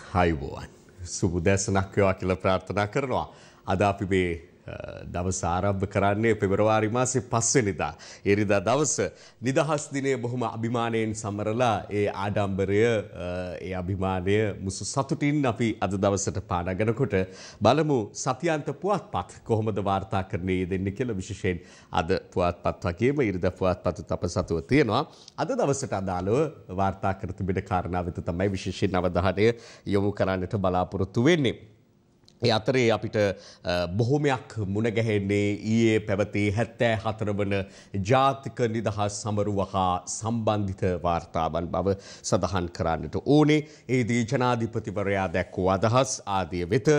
හයිබෝවන් සුබදැසනක් වේවා කියලා ප්‍රාර්ථනා කරනවා. අද අපි මේ දවස ආරම්භ කරන්නේ පෙබරවාරි මාසේ 5 වෙනිදා. ඉරිදා දවස නිදහස් දිනය බොහොම අභිමානයෙන් සමරලා ඒ ආඩම්බරය ඒ අභිමානය මුසු සතුටින් අපි අද දවසට පාඩගනකොට බලමු සතියාන්ත පුවත්පත් කොහොමද වාර්තා කරන්නේ දෙන්නේ කියලා විශේෂයෙන් අද පුවත්පත් වගේම ඉරිදා පුවත්පත් අප සතුව තියෙනවා. අද දවසට අදාළව වාර්තා කර තිබෙන කාරණා වෙත තමයි විශේෂයෙන් අවධානය යොමු කරන්නට බලාපොරොත්තු වෙන්නේ. ඒ අතරේ අපිට බොහොමයක් මුණ ගැහෙන්නේ ඊයේ පැවති 74 වන ජාතික නිදහස් සමරුව හා සම්බන්ධිත වාර්තාවන් බව සඳහන් කරන්නට ඕනේ. ඒදී ජනාධිපතිවරයා දැක්වූ අදහස් ආදිය වෙත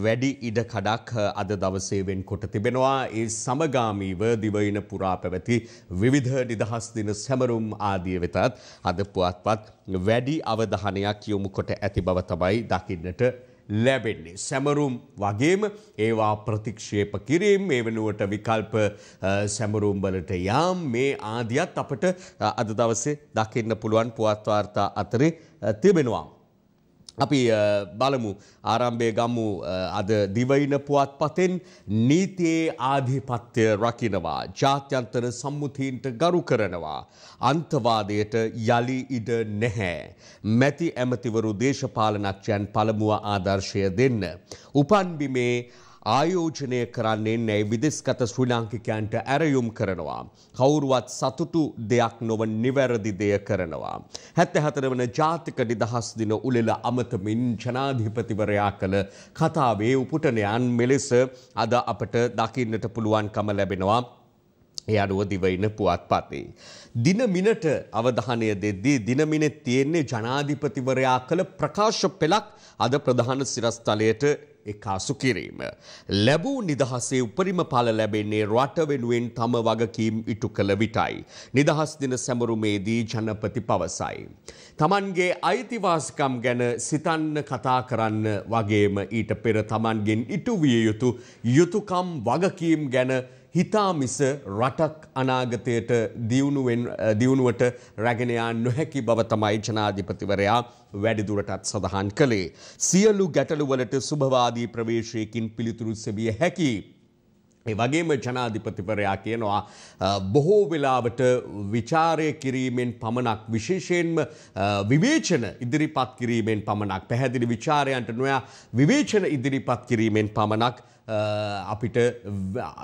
වැඩි ඉඩකඩක් අද දවසේ වෙන්කොට තිබෙනවා. ඒ සමගාමීව දිවයින පුරා පැවති විවිධ නිදහස් දින සැමරුම් ආදිය වෙතත් අද පුවත්පත් වැඩි අවධානයක් යොමු කොට ඇති බව තමයි දකින්නට ලැබෙන්නේ. සැමරුම් වගේම ඒවා ප්‍රතික්ෂේප කිරීම මේ වෙනුවට විකල්ප සැමරුම් වලට යාම් මේ ආදියත් අපට අද දවසේ දකින්න පුළුවන් පුවත් වාර්තා අතරේ තිබෙනවා. අපි බලමු ආරම්භයේ ගමු අද දිවයින පුවත්පතෙන් නීතියේ ආධිපත්‍ය රකින්නවා ජාත්‍යන්තර සම්මුතීන්ට ගරු කරනවා අන්තවාදයට යලි ඉඩ නැහැ මැති ඇමතිවරු දේශපාලනඥයන් පළමුව ආදර්ශය දෙන්න උපන් බිමේ ආයෝජනය කරන්නේ නැයි විදෙස්ගත ශ්‍රී ලාංකිකයන්ට ඇරයුම් කරනවා. කවුරුවත් සතුටු දෙයක් නොවන නිවැරදි දෙය කරනවා. 74 වන ජාතික නිදහස් දින උළෙල අමතමින් ජනාධිපතිවරයා කළ කතාවේ උපුටනයන් මෙලෙස අද අපට දකින්නට පුළුවන්කම ලැබෙනවා. ඒ අනුව දිවයින පුවත්පතේ දින මිනට අවධානය දෙද්දී දින මිනේ තියෙන්නේ ජනාධිපතිවරයා කළ ප්‍රකාශ පෙළක් අද ප්‍රධාන සිරස්තලයට එකාසු කිරීම. ලැබූ නිදහසේ උපරිම ඵල ලැබෙන්නේ රට වෙනුවෙන් තම වගකීම් ඉටු කළ විටයි. නිදහස් දින සැමරුමේදී ජනපති පවසයි. තමන්ගේ අයිතිවාසිකම් ගැන සිතන්න කතා කරන්න වගේම ඊට පෙර තමන්ගෙන් ඉටු විය යුතු යුතුයකම් වගකීම් ගැන හිතා මිස රටක් අනාගතයට දියුණුවට රැගෙන යා නොහැකි බව තමයි ජනාධිපතිවරයා වැඩිදුරටත් සඳහන් කළේ. සියලු ගැටලුවලට සුභවාදී ප්‍රවේශයකින් පිළිතුරු සෙවිය හැකි. ඒ වගේම ජනාධිපතිවරයා කියනවා බොහෝ වෙලාවට විචාරය කිරීමෙන් පමණක් විශේෂයෙන්ම විවේචන ඉදිරිපත් කිරීමෙන් පමණක් පැහැදිලි විචාරයන්ට නොයා විවේචන ඉදිරිපත් කිරීමෙන් පමණක් අපිට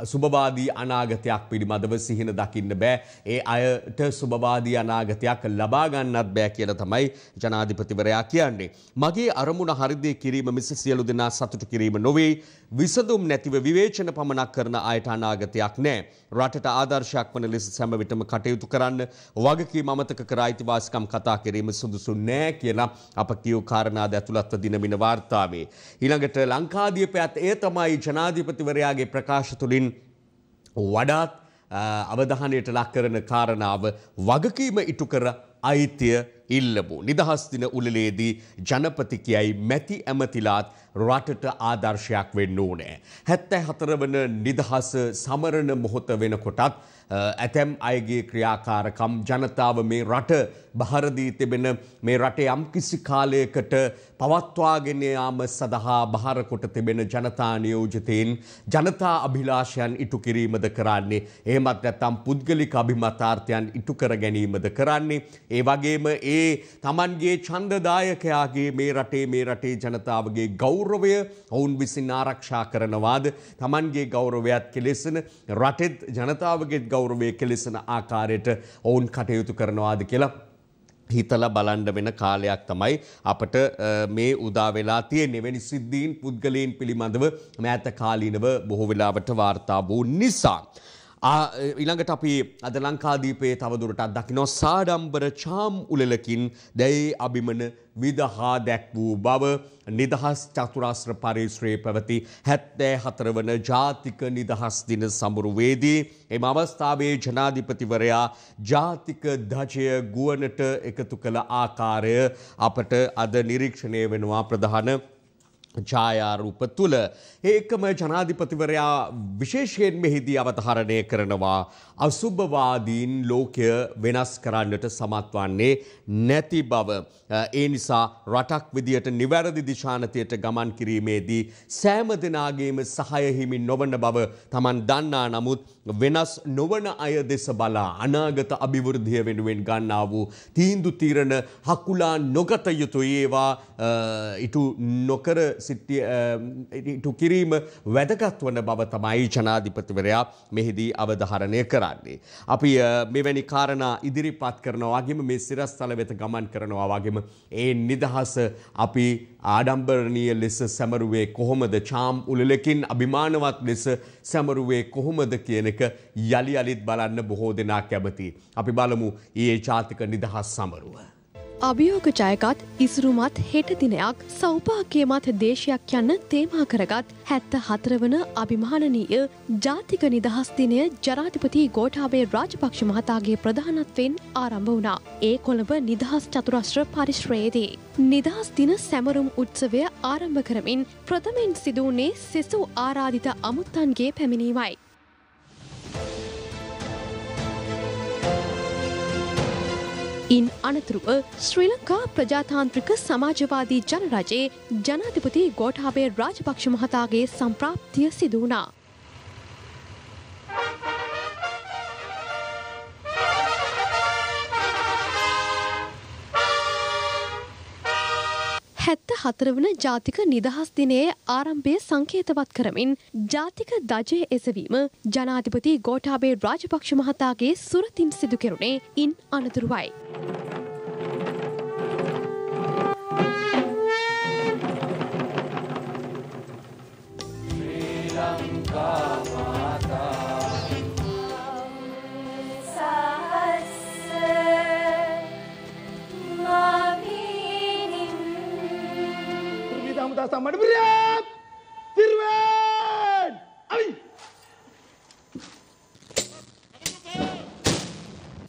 සුබවාදී අනාගතයක් පිළිබඳව සිහින දකින්න බෑ. ඒ අයට සුබවාදී අනාගතයක් ලබා ගන්නත් බෑ කියලා තමයි ජනාධිපතිවරයා කියන්නේ. මගේ අරමුණ හරිදේ කිරීම මිස සියලු දෙනා සතුටු කිරීම නොවේ. විසඳුම් නැතිව විවේචන පමණක් කරන අයට අනාගතයක් නෑ. රටට ආදර්ශයක් වන ලෙස සෑම විටම කටයුතු කරන්න වගකීම් අමතක කර අයිතිවාසිකම් කතා කිරීම සුදුසු නෑ කියලා අප කියූ කාරණාද ඇතුළත්ව දිනමින වාර්තාවේ. ඊළඟට ලංකාදීපයත් ඒ තමයි ජනාධිපතිවරයාගේ ප්‍රකාශ තුළින් වඩාත් අවධානයට ලක් කරන කාරණාව වගකීම ඉටු කර අයිතිය ඉල්ලමු. නිදහස් දින උළෙලේදී ජනපති කියයි මැති ඇමතිලාත් රටට ආදර්ශයක් වෙන්න ඕනේ. 74 වන නිදහස සමරන මොහොත වෙනකොටත් ඇතැම් අයගේ ක්‍රියාකාරකම් ජනතාව මේ රට බහර දී තිබෙන මේ රටේ යම්කිසි කාලයකට පවත්වාගෙන යාම සඳහා බහර කොට තිබෙන ජනතා නියෝජිතයින් ජනතා අභිලාෂයන් ඉටු කිරීමද කරන්නේ. එහෙමත් නැත්නම් පුද්ගලික අභිමතාර්ථයන් ඉටු කර ගැනීමද කරන්නේ. ඒ වගේම ඒ තමන්ගේ ඡන්දදායකයාගේ මේ රටේ ජනතාවගේ ගෞරවය ඔවුන් විසින් ආරක්ෂා කරනවාද තමන්ගේ ගෞරවයත් කෙලෙසන රටෙත් ජනතාවගේ ගෞරවය කෙලෙසන ආකාරයට ඔවුන් කටයුතු කරනවාද කියලා හිතලා බලන්න වෙන කාලයක් තමයි අපට මේ උදා වෙලා තියෙන්නේ. වෙනි සිද්ධීන් පුද්ගලයන් පිළිබඳව මෑත කාලීනව බොහෝ වෙලාවට වාර්තා වූ නිසා. ඊළඟට අපි අද ලංකාදීපයේ තවදුරටත් දකිනවා සාඩම්බර චාම් උළෙලකින් දැයි අභිමන විදහා දැක් වූ බව නිදහස් චතුරාස්‍ර පරිශ්‍රයේ පැවති 74 වන ජාතික නිදහස් දින සමරුවේදී එම අවස්ථාවේ ජනාධිපතිවරයා ජාතික ධජය ගුවනට එකතු කළ ආකාරය අපට අද නිරීක්ෂණය වෙනවා ප්‍රධාන ඡායාරූප තුල ඒකම ජනාධිපතිවරයා විශේෂයෙන් මෙහිදී අවධාරණය කරනවා අසුභවාදීන් ලෝකය වෙනස් කරන්නට සමත් වන්නේ නැති බව. ඒ නිසා රටක් විදියට නිවැරදි දිශානතියට ගමන් කිරීමේදී සෑම දෙනාගේම සහාය හිමි නොවන බව Taman දන්නා. නමුත් වෙනස් නොවන අය දෙස බලා අනාගත අභිවෘද්ධිය වෙනුවෙන් ගන්නා වූ තීන්දුව తీරන හකුලා නොගත යුතුයි. ඒවා ඉටු නොකර ඉටු කිරීම වැදගත් වන බව තමයි ජනාධිපතිවරයා මෙහිදී අවධාරණය කරන්නේ. අපි මෙවැනි කාරණා ඉදිරිපත් කරනවා වගේම මේ සිරස්තල වෙත ගමන් කරනවා වගේම ඒ නිදහස අපි ආඩම්බරණීය ලෙස සැමරුවේ කොහොමද, චාම් උළෙලකින් අභිමානවත් ලෙස සැමරුවේ කොහොමද කියන එක යලි යලිත් බලන්න බොහෝ දෙනා කැමතියි. අපි බලමු ඊයේ ජාතික නිදහස් සමරුව. අභියෝග ජයගත් ඉසුරුමත් හෙට දිනයක් සෞභාග්‍යමත් දේශයක් යන්න තේමා කරගත් 74 වන අභිමානනීය ජාතික නිදහස් දිනය ජනාධිපති ගෝඨාභය රාජපක්ෂ මහතාගේ ප්‍රධානත්වයෙන් ආරම්භ වුණා. ඒ කොළඹ නිදහස් චතුරස්‍ර පරිශ්‍රයේදී නිදහස් දින සැමරුම් උත්සවය ආරම්භ කරමින් ප්‍රථමයෙන් සිදු වුණේ සෙසු ආරාධිත අමුත්තන්ගේ පැමිණීමයි. ඉන් අනතුරුව ශ්‍රී ලංකා ප්‍රජාතාන්ත්‍රික සමාජවාදී ජනරජයේ ජනාධිපති ගෝඨාභය රාජපක්ෂ මහතාගේ සම්ප්‍රාප්තිය සිදු වුණා. හතරවන ජාතික නිදහස් දිනයේ ආරම්භය සංකේතවත් කරමින් ජාතික ධජය එසවීම ජනාධිපති ගෝඨාභය රාජපක්ෂ මහතාගේ සුරතින් සිදු කෙරුණේ ඉන් අනතුරුවයි. Sama beriat, Tirwan, Abi.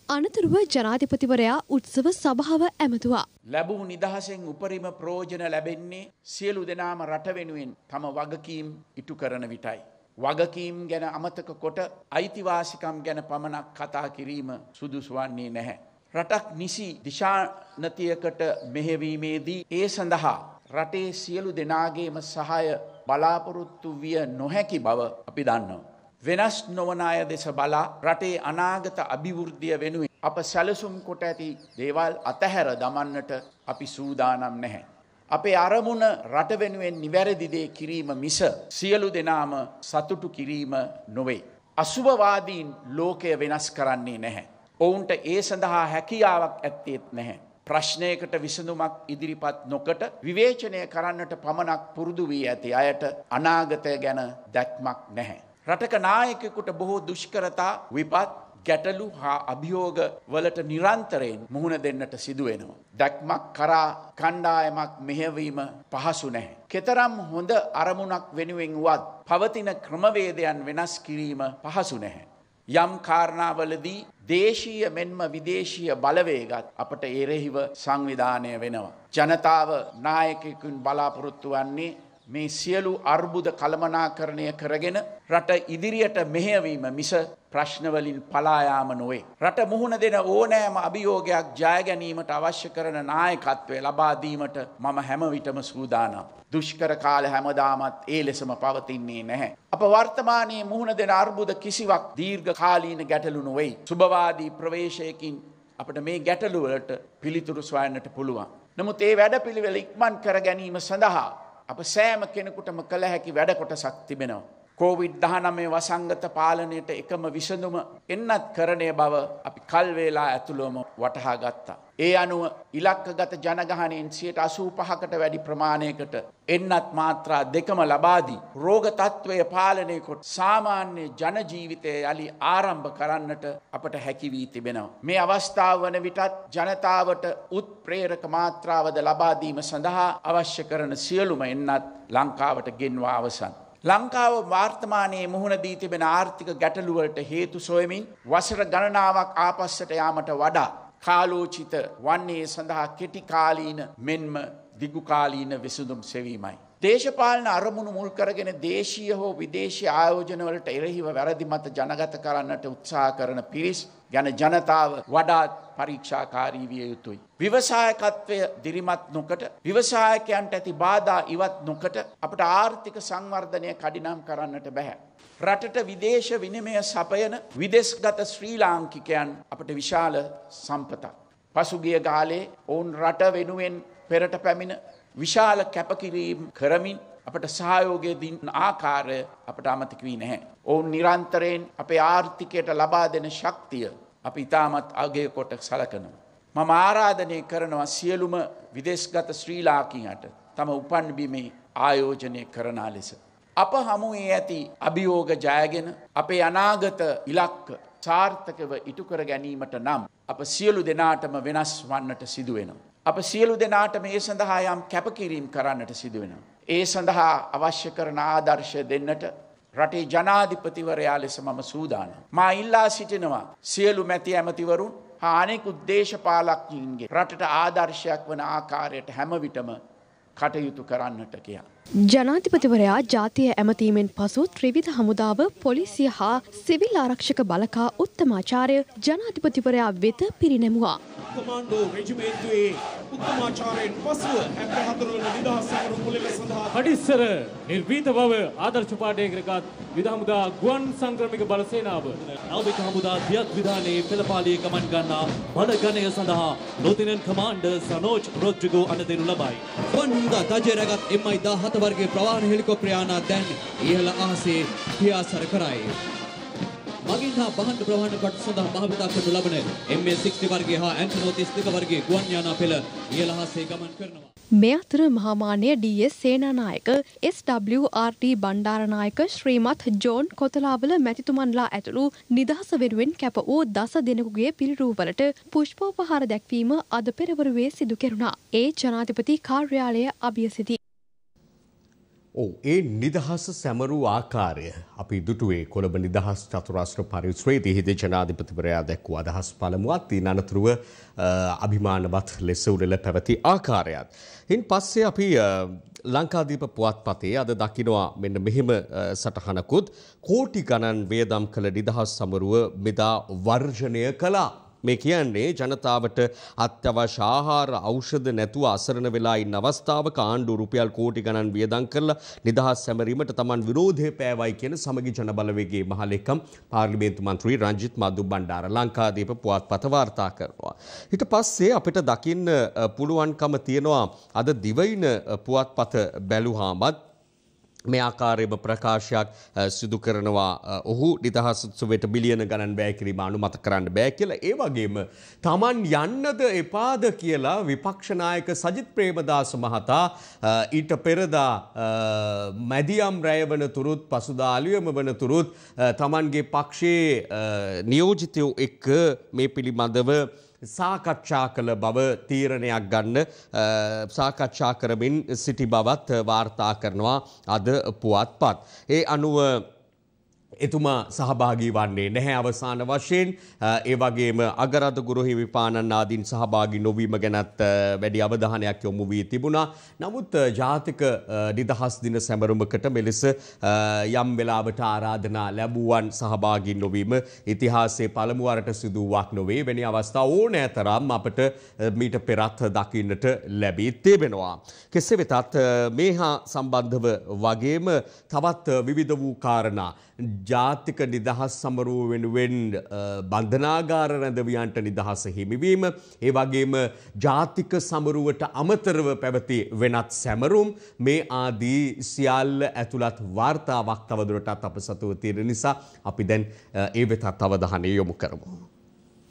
අනතුරුව ජනාධිපතිවරයා උත්සව සභාව ඇමතුවා. ලැබූ නිදහසෙන් උපරිම ප්‍රයෝජන ලැබෙන්නේ සියලු දෙනාම රට වෙනුවෙන් තම වගකීම් ඉටු කරන විටයි. වගකීම් ගැන අමතක කොට අයිතිවාසිකම් ගැන පමණක් කතා කිරීම සුදුසු වන්නේ නැහැ. රටක් නිසි දිශානතියකට මෙහෙවීමේදී ඒ සඳහා රටේ සියලු දෙනාගේම සහාය බලාපොරොත්තු විය නොහැකි බව අපි දන්නවා. වෙනස් නොවන අය දෙස බලා රටේ අනාගත අභිවෘද්ධිය වෙනුවෙන් අප සැලසුම් කොට ඇති දේවල් අතහැර දමන්නට අපි සූදානම් නැහැ. අපේ අරමුණ රට වෙනුවෙන් නිවැරදි දේ කිරීම මිස සියලු දෙනාම සතුටු කිරීම නොවේ. අසුභවාදීන් ලෝකය වෙනස් කරන්නේ නැහැ. ඔවුන්ට ඒ සඳහා හැකියාවක් ඇත්තේත් නැහැ. ප්‍රශ්නයකට විසඳුමක් ඉදිරිපත් නොකොට විවේචනය කරන්නට පමණක් පුරුදු වී ඇති අයට අනාගතය ගැන දැක්මක් නැහැ. රටක නායකයෙකුට බොහෝ දුෂ්කරතා, විපත්, ගැටලු හා අභියෝග වලට නිරන්තරයෙන් මුහුණ දෙන්නට සිදු වෙනවා. දැක්මක් කරා කණ්ඩායමක් මෙහෙවීම පහසු නැහැ. කෙතරම් හොඳ අරමුණක් වෙනුවෙන් වුවත් පවතින ක්‍රමවේදයන් වෙනස් කිරීම පහසු නැහැ. යම් කාරණාවලදී දේශීය මෙන්ම විදේශීය බලවේගත් අපට එරෙහිව සංවිධානය වෙනවා. ජනතාව නායකයෙකුන් බලාපොරොත්තු වන්නේ මේ සියලු අර්බුද කළමනාකරණය කරගෙන රට ඉදිරියට මෙහෙයවීම මිස ප්‍රශ්නවලින් පලා යාම නොවේ. රට මුහුණ දෙන ඕනෑම අභියෝගයක් ජය ගැනීමට අවශ්‍ය කරන නායකත්වය ලබා දීමට මම හැම විටම සූදානම්. දුෂ්කර කාලය හැමදාමත් ඒ ලෙසම පවතින්නේ නැහැ. අප වර්තමානයේ මුහුණ දෙන අර්බුද කිසිවක් දීර්ඝ කාලීන ගැටලු නොවේ. සුභවාදී ප්‍රවේශයකින් අපට මේ ගැටලු වලට පිළිතුරු සොයන්නට පුළුවන්. නමුත් ඒ වැඩපිළිවෙල ඉක්මන් කර ගැනීම සඳහා අප සෑම කෙනෙකුටම කළ හැකි වැඩ කොටසක් තිබෙනවා. COVID-19 වසංගත පාලනයට එකම විසඳුම එන්නත් කරණය බව අපි කල් වේලා ඇතුළවම වටහා ගත්තා. ඒ අනුව ඉලක්කගත ජනගහනයෙන් 85%කට වැඩි ප්‍රමාණයකට එන්නත් මාත්‍රා දෙකම ලබා දී රෝග තත්ත්වය පාලනය කොට සාමාන්‍ය ජන ජීවිතය යලි ආරම්භ කරන්නට අපට හැකි වී තිබෙනවා. මේ අවස්ථාව වන විටත් ජනතාවට උත්ප්‍රේරක මාත්‍රාවද ලබා දීම සඳහා අවශ්‍ය කරන සියලුම එන්නත් ලංකාවට ගෙන්වා අවසන්. ලංකාව වර්තමානයේ මුහුණ දී තිබෙන ආර්ථික ගැටලු වලට හේතු සොයමින් වසර ගණනාවක් ආපස්සට යාමට වඩා කාලෝචිත වන්නේ සඳහා කෙටි කාලීන මෙන්ම දිගු කාලීන විසඳුම් සෙවීමයි. දේශපාලන අරමුණු මුල් කරගෙන දේශීය හෝ විදේශීය ආයෝජනවලට එරෙහිව වැරදි මත ජනගත කරන්නට උත්සාහ කරන පිරිස් ගැන ජනතාව වඩාත් පරීක්ෂාකාරී විය යුතුයි. ව්‍යවසායකත්වය දිරිමත් නොකොට ව්‍යවසායකයන්ට ඇති බාධා ඉවත් නොකොට අපට ආර්ථික සංවර්ධනය කඩිනම් කරන්නට බැහැ. රටට විදේශ විනිමය සපයන විදේශගත ශ්‍රී ලාංකිකයන් අපට විශාල සම්පතක්. පසුගිය කාලේ ඔවුන් රට වෙනුවෙන් පෙරට පැමිණ විශාල කැපකිරීම් කරමින් අපට සහයෝගය දින ආකාරය අපට අමතක වී නැහැ. ඔවුන් නිරන්තරයෙන් අපේ ආර්ථිකයට ලබා දෙන ශක්තිය අපි ඉතාමත් අගය කොට සලකනවා. මම ආරාධනය කරනවා සියලුම විදේශගත ශ්‍රී ලාංකිකයන්ට තම උපන් බිමේ ආයෝජනය කරන ලෙස. අප හමුවේ ඇති අභියෝග ජයගෙන අපේ අනාගත ඉලක්ක සාර්ථකව ඉටු කර ගැනීමට නම් අප සියලු දෙනාටම වෙනස් වන්නට සිදු වෙනවා. අප සියලු දෙනාට මේ සඳහා යම් කැපකිරීම කරන්නට සිදු වෙනවා. ඒ සඳහා අවශ්‍ය කරන ආදර්ශ දෙන්නට රටේ ජනාධිපතිවරයා ලෙස මම සූදානම්. මා ඉල්ලා සිටිනවා සියලු මැති ඇමතිවරුන් හා අනෙකුත් දේශපාලඥයින්ගේ රටට ආදර්ශයක් වන ආකාරයට හැම විටම කටයුතු කරන්නට කියලා. ජනාධිපතිවරයා ජාතිය ඇමතීමෙන් පසු ත්‍රිවිධ හමුදාව පොලිසිය හා සිවිල් ආරක්ෂක බලකා උත්තමාචාර්ය ජනාධිපතිවරයා වෙත පිරිනැමුවා. කමාන්ඩෝ රෙජිමේන්තුවේ උත්තමාචාර්යන් පසුව 74 වන නිදහස් සමරු මුලල සඳහා පටිස්සර නිර්භීත බව ආදර්ශ පාඨයකගත් විධ හමුදා ගුවන් සංක්‍රමික බල සේනාව නාවික හමුදා දියත් විධානයේ පෙළපාලියේ ගමන් ගන්නා බල ගණය සඳහා ලොතිනන්ට් කමාන්ඩර් සනෝජ් රොඩ්රිගෝ අනදෙනු ලබයි. ගුවන් හමුදා තජේ රැගත් MI-17 වර්ගයේ ප්‍රවාහන හෙලිකොප්ටර් යානා දැන් ඉහළ අහසේ පියාසර කරයි. මගින් හා බහන්ඩ ප්‍රවාහන කටයුතු සඳහා භාවිතා කරනු ලබන MA-60 වර්ගයේ හා ඇන්ටනෝ 32 වර්ගයේ ගුවන් යානා පෙළ ඉහළ අහසේ ගමන් කරනවා. මේ අතර මහාමාන්‍ය DS සේනානායක SWRT බණ්ඩාරනායක ශ්‍රීමත් ජෝන් කොතලාවල මැතිතුමන්ලා ඇතුළු නිදහස වෙනුවෙන් කැප වූ 10 දෙනෙකුගේ පිළිරූවලට පුෂ්පෝපහාර දැක්වීම අද පෙරවරුවේ සිදු කෙරුණා. ඒ ජනාධිපති කාර්යාලය අභියසිතී. ඒ නිදහස සැමරූ ආකාරය අපි දුටුවේ කොළඹ නිදහස් චතුරාස්‍ර පරිශ්‍රයේදී ජනාධිපතිවරයා දැක්වූ අදහස් පළමුවත් ඊන අනතුරුව අභිමානවත් ලෙස උළෙල පැවති ආකාරයත්. ඉන් පස්සේ අපි ලංකාදීප පුවත්පතේ අද දකිනවා මෙන්න මෙහෙම සටහනකුත් කෝටි ගණන් වේදම් කළ නිදහස් සමරුව මෙදා වර්ජනය කළා. මේ කියන්නේ ජනතාවට අත්‍යවශ්‍ය ආහාර ඖෂධ නැතුව අසරණ වෙලා ඉන්න අවස්ථාවක ආණ්ඩුව රුපියල් කෝටි ගණන් වියදම් කරලා නිදහස් සැමරීමට Taman විරෝධය පෑවයි කියන සමගි ජන බලවේගයේ මහලේකම් පාර්ලිමේන්තු මන්ත්‍රී රංජිත් මදු බණ්ඩාර ලංකාදීප පුවත්පත වාර්තා කරනවා. ඊට පස්සේ අපිට දකින්න පුළුවන්කම තියෙනවා අද දිවයින පුවත්පත බැලුවාමත් මේ ආකාරයේම ප්‍රකාශයක් සිදු කරනවා ඔහු නිදහස් උත්සවයට බිලියන ගණන් වැය කිරීම අනුමත කරන්න බෑ කියලා. ඒ වගේම Taman යන්නද එපාද කියලා විපක්ෂ නායක සජිත් ප්‍රේමදාස මහතා ඊට පෙරදා මැදියම් රැය වනතුරුත් පසුදා අලුයම වනතුරුත් Tamanගේ පක්ෂයේ නියෝජිතයෝ එක්ක මේ පිළිබඳව සාකච්ඡා කළ බව තීරණයක් ගන්න සාකච්ඡා කරමින් සිටි බවත් වාර්තා කරනවා අද පුවත්පත්. ඒ අනුව එතුමා සහභාගී වන්නේ නැහැ අවසාන වශයෙන්. ඒ වගේම අගරද ගුරුහි විපාණන් ආදීන් සහභාගී නොවීම ගැනත් වැඩි අවධානයක් යොමු වී තිබුණා. නමුත් ජාතික නිදහස් දින සැමරුමකට මෙලෙස යම් වෙලාවට ආරාධනා ලැබුවන් සහභාගී නොවීම ඉතිහාසයේ පළමු වරට සිදුවක් නොවේ. වෙනි අවස්ථා ඕනෑ තරම් අපට මීට පෙරත් දකින්නට ලැබී තිබෙනවා. කෙසේ වෙතත් මේ හා සම්බන්ධව වගේම තවත් විවිධ වූ කාරණා ජාතික නිදහස් සමරුව වෙනුවෙන් බන්ධනාගාර රැඳවියන්ට නිදහස හිමිවීම, ඒ වගේම ජාතික සමරුවට අමතරව පැවති වෙනත් සැමරුම් මේ ආදී සියල්ල ඇතුළත් වාර්තාවක් තවදුරටත් අප සතුව තියෙන නිසා අපි දැන් ඒ වෙතත් අවධානය යොමු කරමු.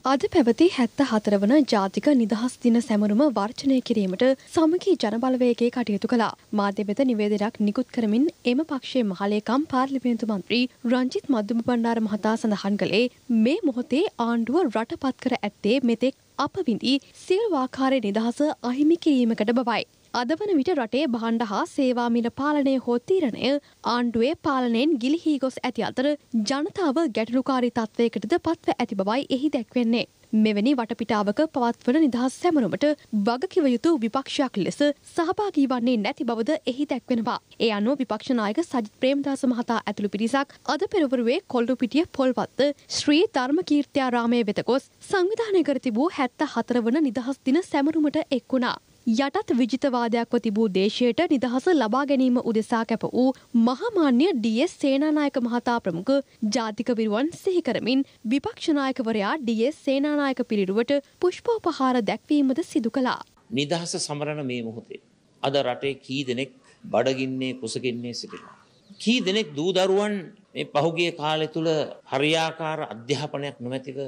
අද පැවති 74 වන ජාතික නිදහස් දින සැමරුම වර්ජනය කිරීමට සමගි ජනබලවේගයේ කටයුතු කළා. මාධ්‍ය වෙත නිවේදනයක් නිකුත් කරමින් එම පක්ෂයේ මහලේකම් පාර්ලිමේන්තු මන්ත්‍රී රංජිත් මදුම බණ්ඩාර මහතා සඳහන් කළේ මේ මොහොතේ ආණ්ඩුව රටපත් කර ඇත්තේ මෙතෙක් අප විඳි සියලු ආකාරයේ නිදහස අහිමි කිරීමකට බවයි. අද වන විට රටේ භාණ්ඩ හා සේවා මිල පාලනය හෝ තීරණය ආණ්ඩුවේ පාලනයෙන් ගිලිහී ගොස් ඇති අතර ජනතාව ගැටලුකාරී තත්වයකටද පත්ව ඇති බවයි එහි දැක්වෙන්නේ. මෙවැනි වටපිටාවක පවත්වන නිදහස් සැමරුමට වගකිව යුතු විපක්ෂයක් ලෙස සහභාගී වන්නේ නැති බවද එහි දැක්වෙනවා. ඒ අනුව විපක්ෂ නායක සජිත් ප්‍රේමදාස මහතා ඇතුළු පිරිසක් අද පෙරවරුවේ කොල්ලුපිටිය පොල්වත්ත ශ්‍රී ධර්මකීර්ත්‍යාරාමයේ වෙත ගොස් සංවිධානය කර තිබූ 74 වන නිදහස් දින සැමරුමට එක් වුණා. යටත් විජිතවාදයක්ව තිබූ දේශයට නිදහස ලබා ගැනීම උදෙසා කැප වූ මහාමාන්‍ය ඩී.එස්. සේනානායක මහතා ප්‍රමුඛ ජාතික විරුවන් සිහි කරමින් විපක්ෂ නායකවරයා ඩී.එස්. සේනානායක පිළිරුවට පුෂ්පෝපහාර දැක්වීමද සිදු කළා. නිදහස සමරන මේ මොහොතේ අද රටේ කී දෙනෙක් බඩගින්නේ කුසගින්නේ සිටිනවා. කී දෙනෙක් දූ දරුවන් මේ පහුගිය කාලය තුල හරියාකාර අධ්‍යාපනයක් නොමැතිව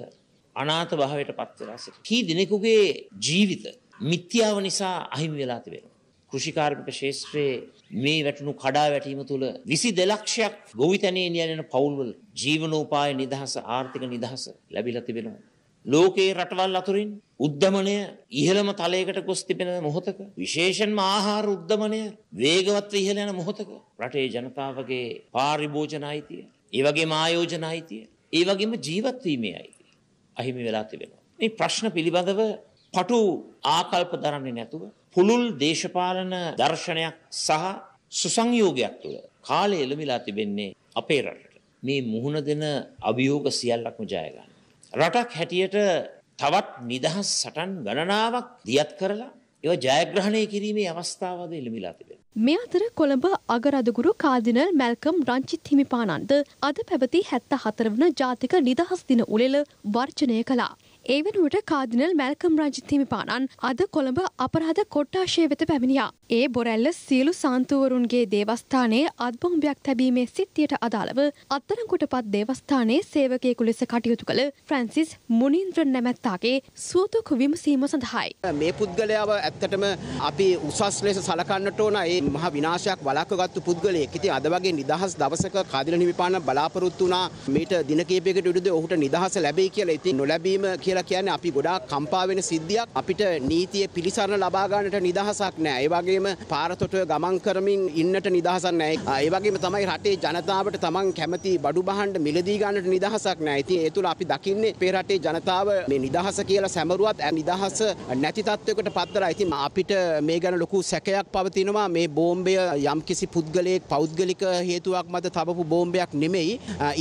අනාථ භාවයට පත් වෙලා සිටිනවා. කී දෙනෙකුගේ ජීවිත මිත්‍යාව නිසා අහිමි වෙලා තිබෙනවා. කෘෂිකාර්මික ක්ෂේත්‍රයේ මේ වැටුණු කඩා වැටීම තුළ 22 ලක්ෂයක් ගොවිතැනේ නියැලෙන පවුල්වල ජීවනෝපාය නිදහස ආර්ථික නිදහස ලැබිලා තිබෙනවා. ලෝකයේ රටවල් අතුරින් උද්දමනය ඉහළම තලයකට ගොස් තිබෙන මොහොතක විශේෂයෙන්ම ආහාර උද්දමනය වේගවත් ඉහළ යන මොහොතක රටේ ජනතාවගේ පාරිභෝජන අයිතිය, ඒ වගේම ආයෝජන අයිතිය, ඒ වගේම ජීවත් වීමේ අයිතිය අහිමි වෙලා තිබෙනවා. මේ ප්‍රශ්න පිළිබඳව පටු ආකල්ප දරන්නේ නැතුව පුළුල් දේශපාලන දර්ශනයක් සහ සුසංයෝගයක් තුළ කාලය එළමිලා තිබෙන්නේ අපේ රටට. මේ මුහුණ දෙන අභියෝග සියල්ලක්ම ජය ගන්න. රටක් හැටියට තවත් නිදහස් සටන් ගණනාවක් දියත් කරලා ඒවා ජයග්‍රහණය කිරීමේ අවස්ථාවද එළමිලා තිබෙනවා. මේ අතර කොළඹ අගරදුගුරු කාදිනල් මැල්කම් රංචිත් හිමිපාණන්ද අද පැවති 74 වන ජාතික නිදහස් දින උළෙල වර්ජනය කළා. ඒ වෙනුවට කාදිනල් මැල්කම් රංචිත් හිමිපාණන් අද කොළඹ අපරාධ කොට්ටාශය වෙත පැමිණියා. ඒ බොරැල්ල සියලු සාන්තුවරුන්ගේ දේවස්ථානයේ අත්බොම්බයක් තැබීමේ සිද්ධියට අදාළව අත්අඩංගුවටපත් දේවස්ථානයේ සේවකයෙකු ලෙස කටයුතු කළ ෆ්‍රැන්සිස් මුනින්ද්‍ර නැමැත්තාගේ සුවතුක් විමසීම සඳහායි. මේ පුද්ගලයාව ඇත්තටම අපි උසස් ලෙස සලකන්නට ඕන. ඒ මහා විනාශයක් වළක්වගත්තු පුද්ගලයෙක්. ඉතින් අද වගේ නිදහස් දවසක කාදිනල් හිමිපාණන් බලාපොරොත්තු වුණා මීට දින කිහිපයකට විරුද්ධව ඔහුට නිදහස ලැබෙයි කියලා. ඉතින් නොලැබීම කියලා කියන්නේ අපි ගොඩාක් කම්පා වෙන සිද්ධියක්. අපිට නීතියේ පිළිසරණ ලබා ගන්නට නිදහසක් නැහැ. ඒ වගේම පාරතොට ගමන් කරමින් ඉන්නට නිදහසක් නැහැ. ඒ වගේම තමයි රටේ ජනතාවට තමන් කැමති බඩු බහන්න මිලදී ගන්නට නිදහසක් නැහැ. ඉතින් ඒ තුල අපි දකින්නේ අපේ රටේ ජනතාව මේ නිදහස කියලා සැමරුවත් නිදහස නැති තත්වයකට පත් වෙලා. ඉතින් අපිට මේ ගැන ලොකු සැකයක් පවතිනවා. මේ බෝම්බය යම්කිසි පුද්ගලයෙක් පෞද්ගලික හේතුවක් මත තබපු බෝම්බයක් නෙමෙයි.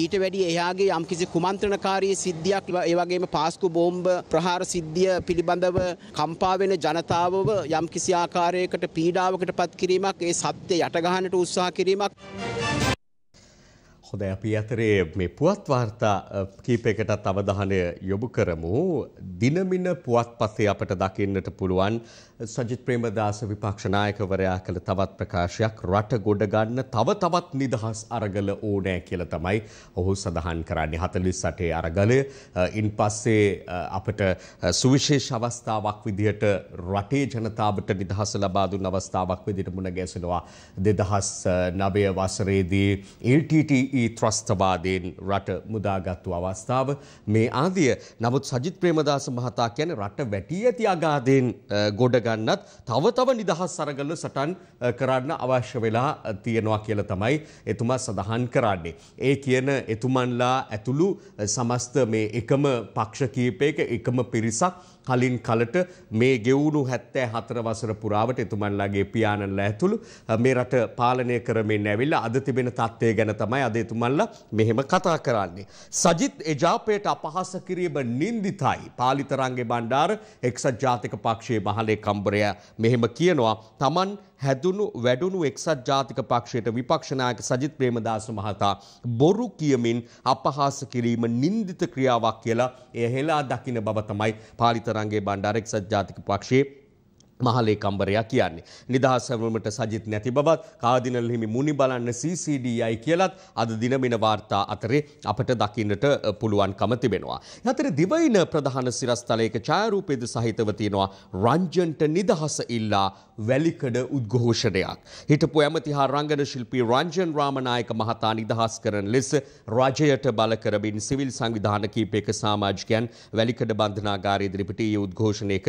ඊට වැඩිය එයාගේ යම්කිසි කුමන්ත්‍රණකාරී සිද්ධියක්. ඒ වගේම පාස්කු බෝම්බ ප්‍රහාර සිද්ධිය පිළිබඳව කම්පා වෙන ජනතාවව යම්කිසි ආකාරයකට පීඩාවකට පත් කිරීමක්, ඒ සත්‍ය යට ගහන්නට උත්සාහ කිරීමක්. හොඳයි, අපි අතරේ මේ පුවත් වාර්තා කීපයකටත් අවධානය යොමු කරමු. දිනමින පුවත්පතේ අපට දකින්නට පුළුවන් සජිත් ප්‍රේමදාස විපක්ෂ නායකවරයා කළ තවත් ප්‍රකාශයක්, රට ගොඩ ගන්න තව තවත් නිදහස් අරගල ඕනෑ කියලා තමයි ඔහු සඳහන් කරන්නේ. 48 අරගලය ඉන්පස්සේ අපට සුවිශේෂ අවස්ථාවක් විදිහට රටේ ජනතාවට නිදහස ලබා දුන්න අවස්ථාවක් විදිහට මුණ ගැසෙනවා 2009 වසරේදී LTTE ත්‍රස්තවාදයෙන් රට මුදාගත්තු අවස්ථාව. මේ ආදිය නමුත් සජිත් ප්‍රේමදාස මහතා කියන්නේ රට වැටී ඇති අගාධයෙන් ගොඩ ගන්නත් තව නිදහස් අරගල සටන් කරන්න අවශ්‍ය වෙලා තියෙනවා කියලා තමයි එතුමා සඳහන් කරන්නේ. ඒ කියන එතුමන්ලා ඇතුළු සමස්ත මේ එකම පක්ෂ කීපයක එකම පිරිසක් කලින් කලට මේ ගෙවුණු 74 වසර පුරාවට එතුමන්ලාගේ පියාණන්ලා ඇතුළු මේ රට පාලනය කරමින් ඇවිල්ලා අද තිබෙන තත්ත්වය ගැන තමයි අද එතුමන්ලා මෙහෙම කතා කරන්නේ. සජිත් එජාපයට අපහාස කිරීම නින්දිතයි. පාලිතරංගේ බණ්ඩාර එක්සත් ජාතික පක්ෂයේ මහලේකම්වරයා මෙහෙම කියනවා. Taman හැදුණු වැඩුණු එක්සත් ජාතික පක්ෂයට විපක්ෂ නායක සජිත් ප්‍රේමදාස මහතා බොරු කියමින් අපහාස කිරීම නින්දිත ක්‍රියාවක් කියලා එය හෙලා දකින්න බව තමයි පාලිතරංගේ බණ්ඩාර එක්සත් ජාතික පක්ෂයේ මහලේකම්වරයා කියන්නේ. නිදහස් සැමරුමට සජිත් නැති බවත් කාදිනල් හිමි මුනි බලන්න CCDයි කියලත් අද දිනමින වාර්තා අතරේ අපට දකින්නට පුළුවන්කම තිබෙනවා. අතර දිවයින ප්‍රධාන සිරස්තලයක ඡායාරූපයේද සහිතව තියෙනවා රංජන්ට නිදහස ඉල්ලා වැලිකඩ උද්ඝෝෂණයක්. හිටපු ඇමති හා රංගන ශිල්පී රංජන් රාමනායක මහතා නිදහස් කරන ලෙස රජයට බල කරමින් සිවිල් සංවිධාන කීපයක සමාජිකයන් වැලිකඩ බන්ධනාගාරයේ ඉදිරිපිට උද්ඝෝෂණයක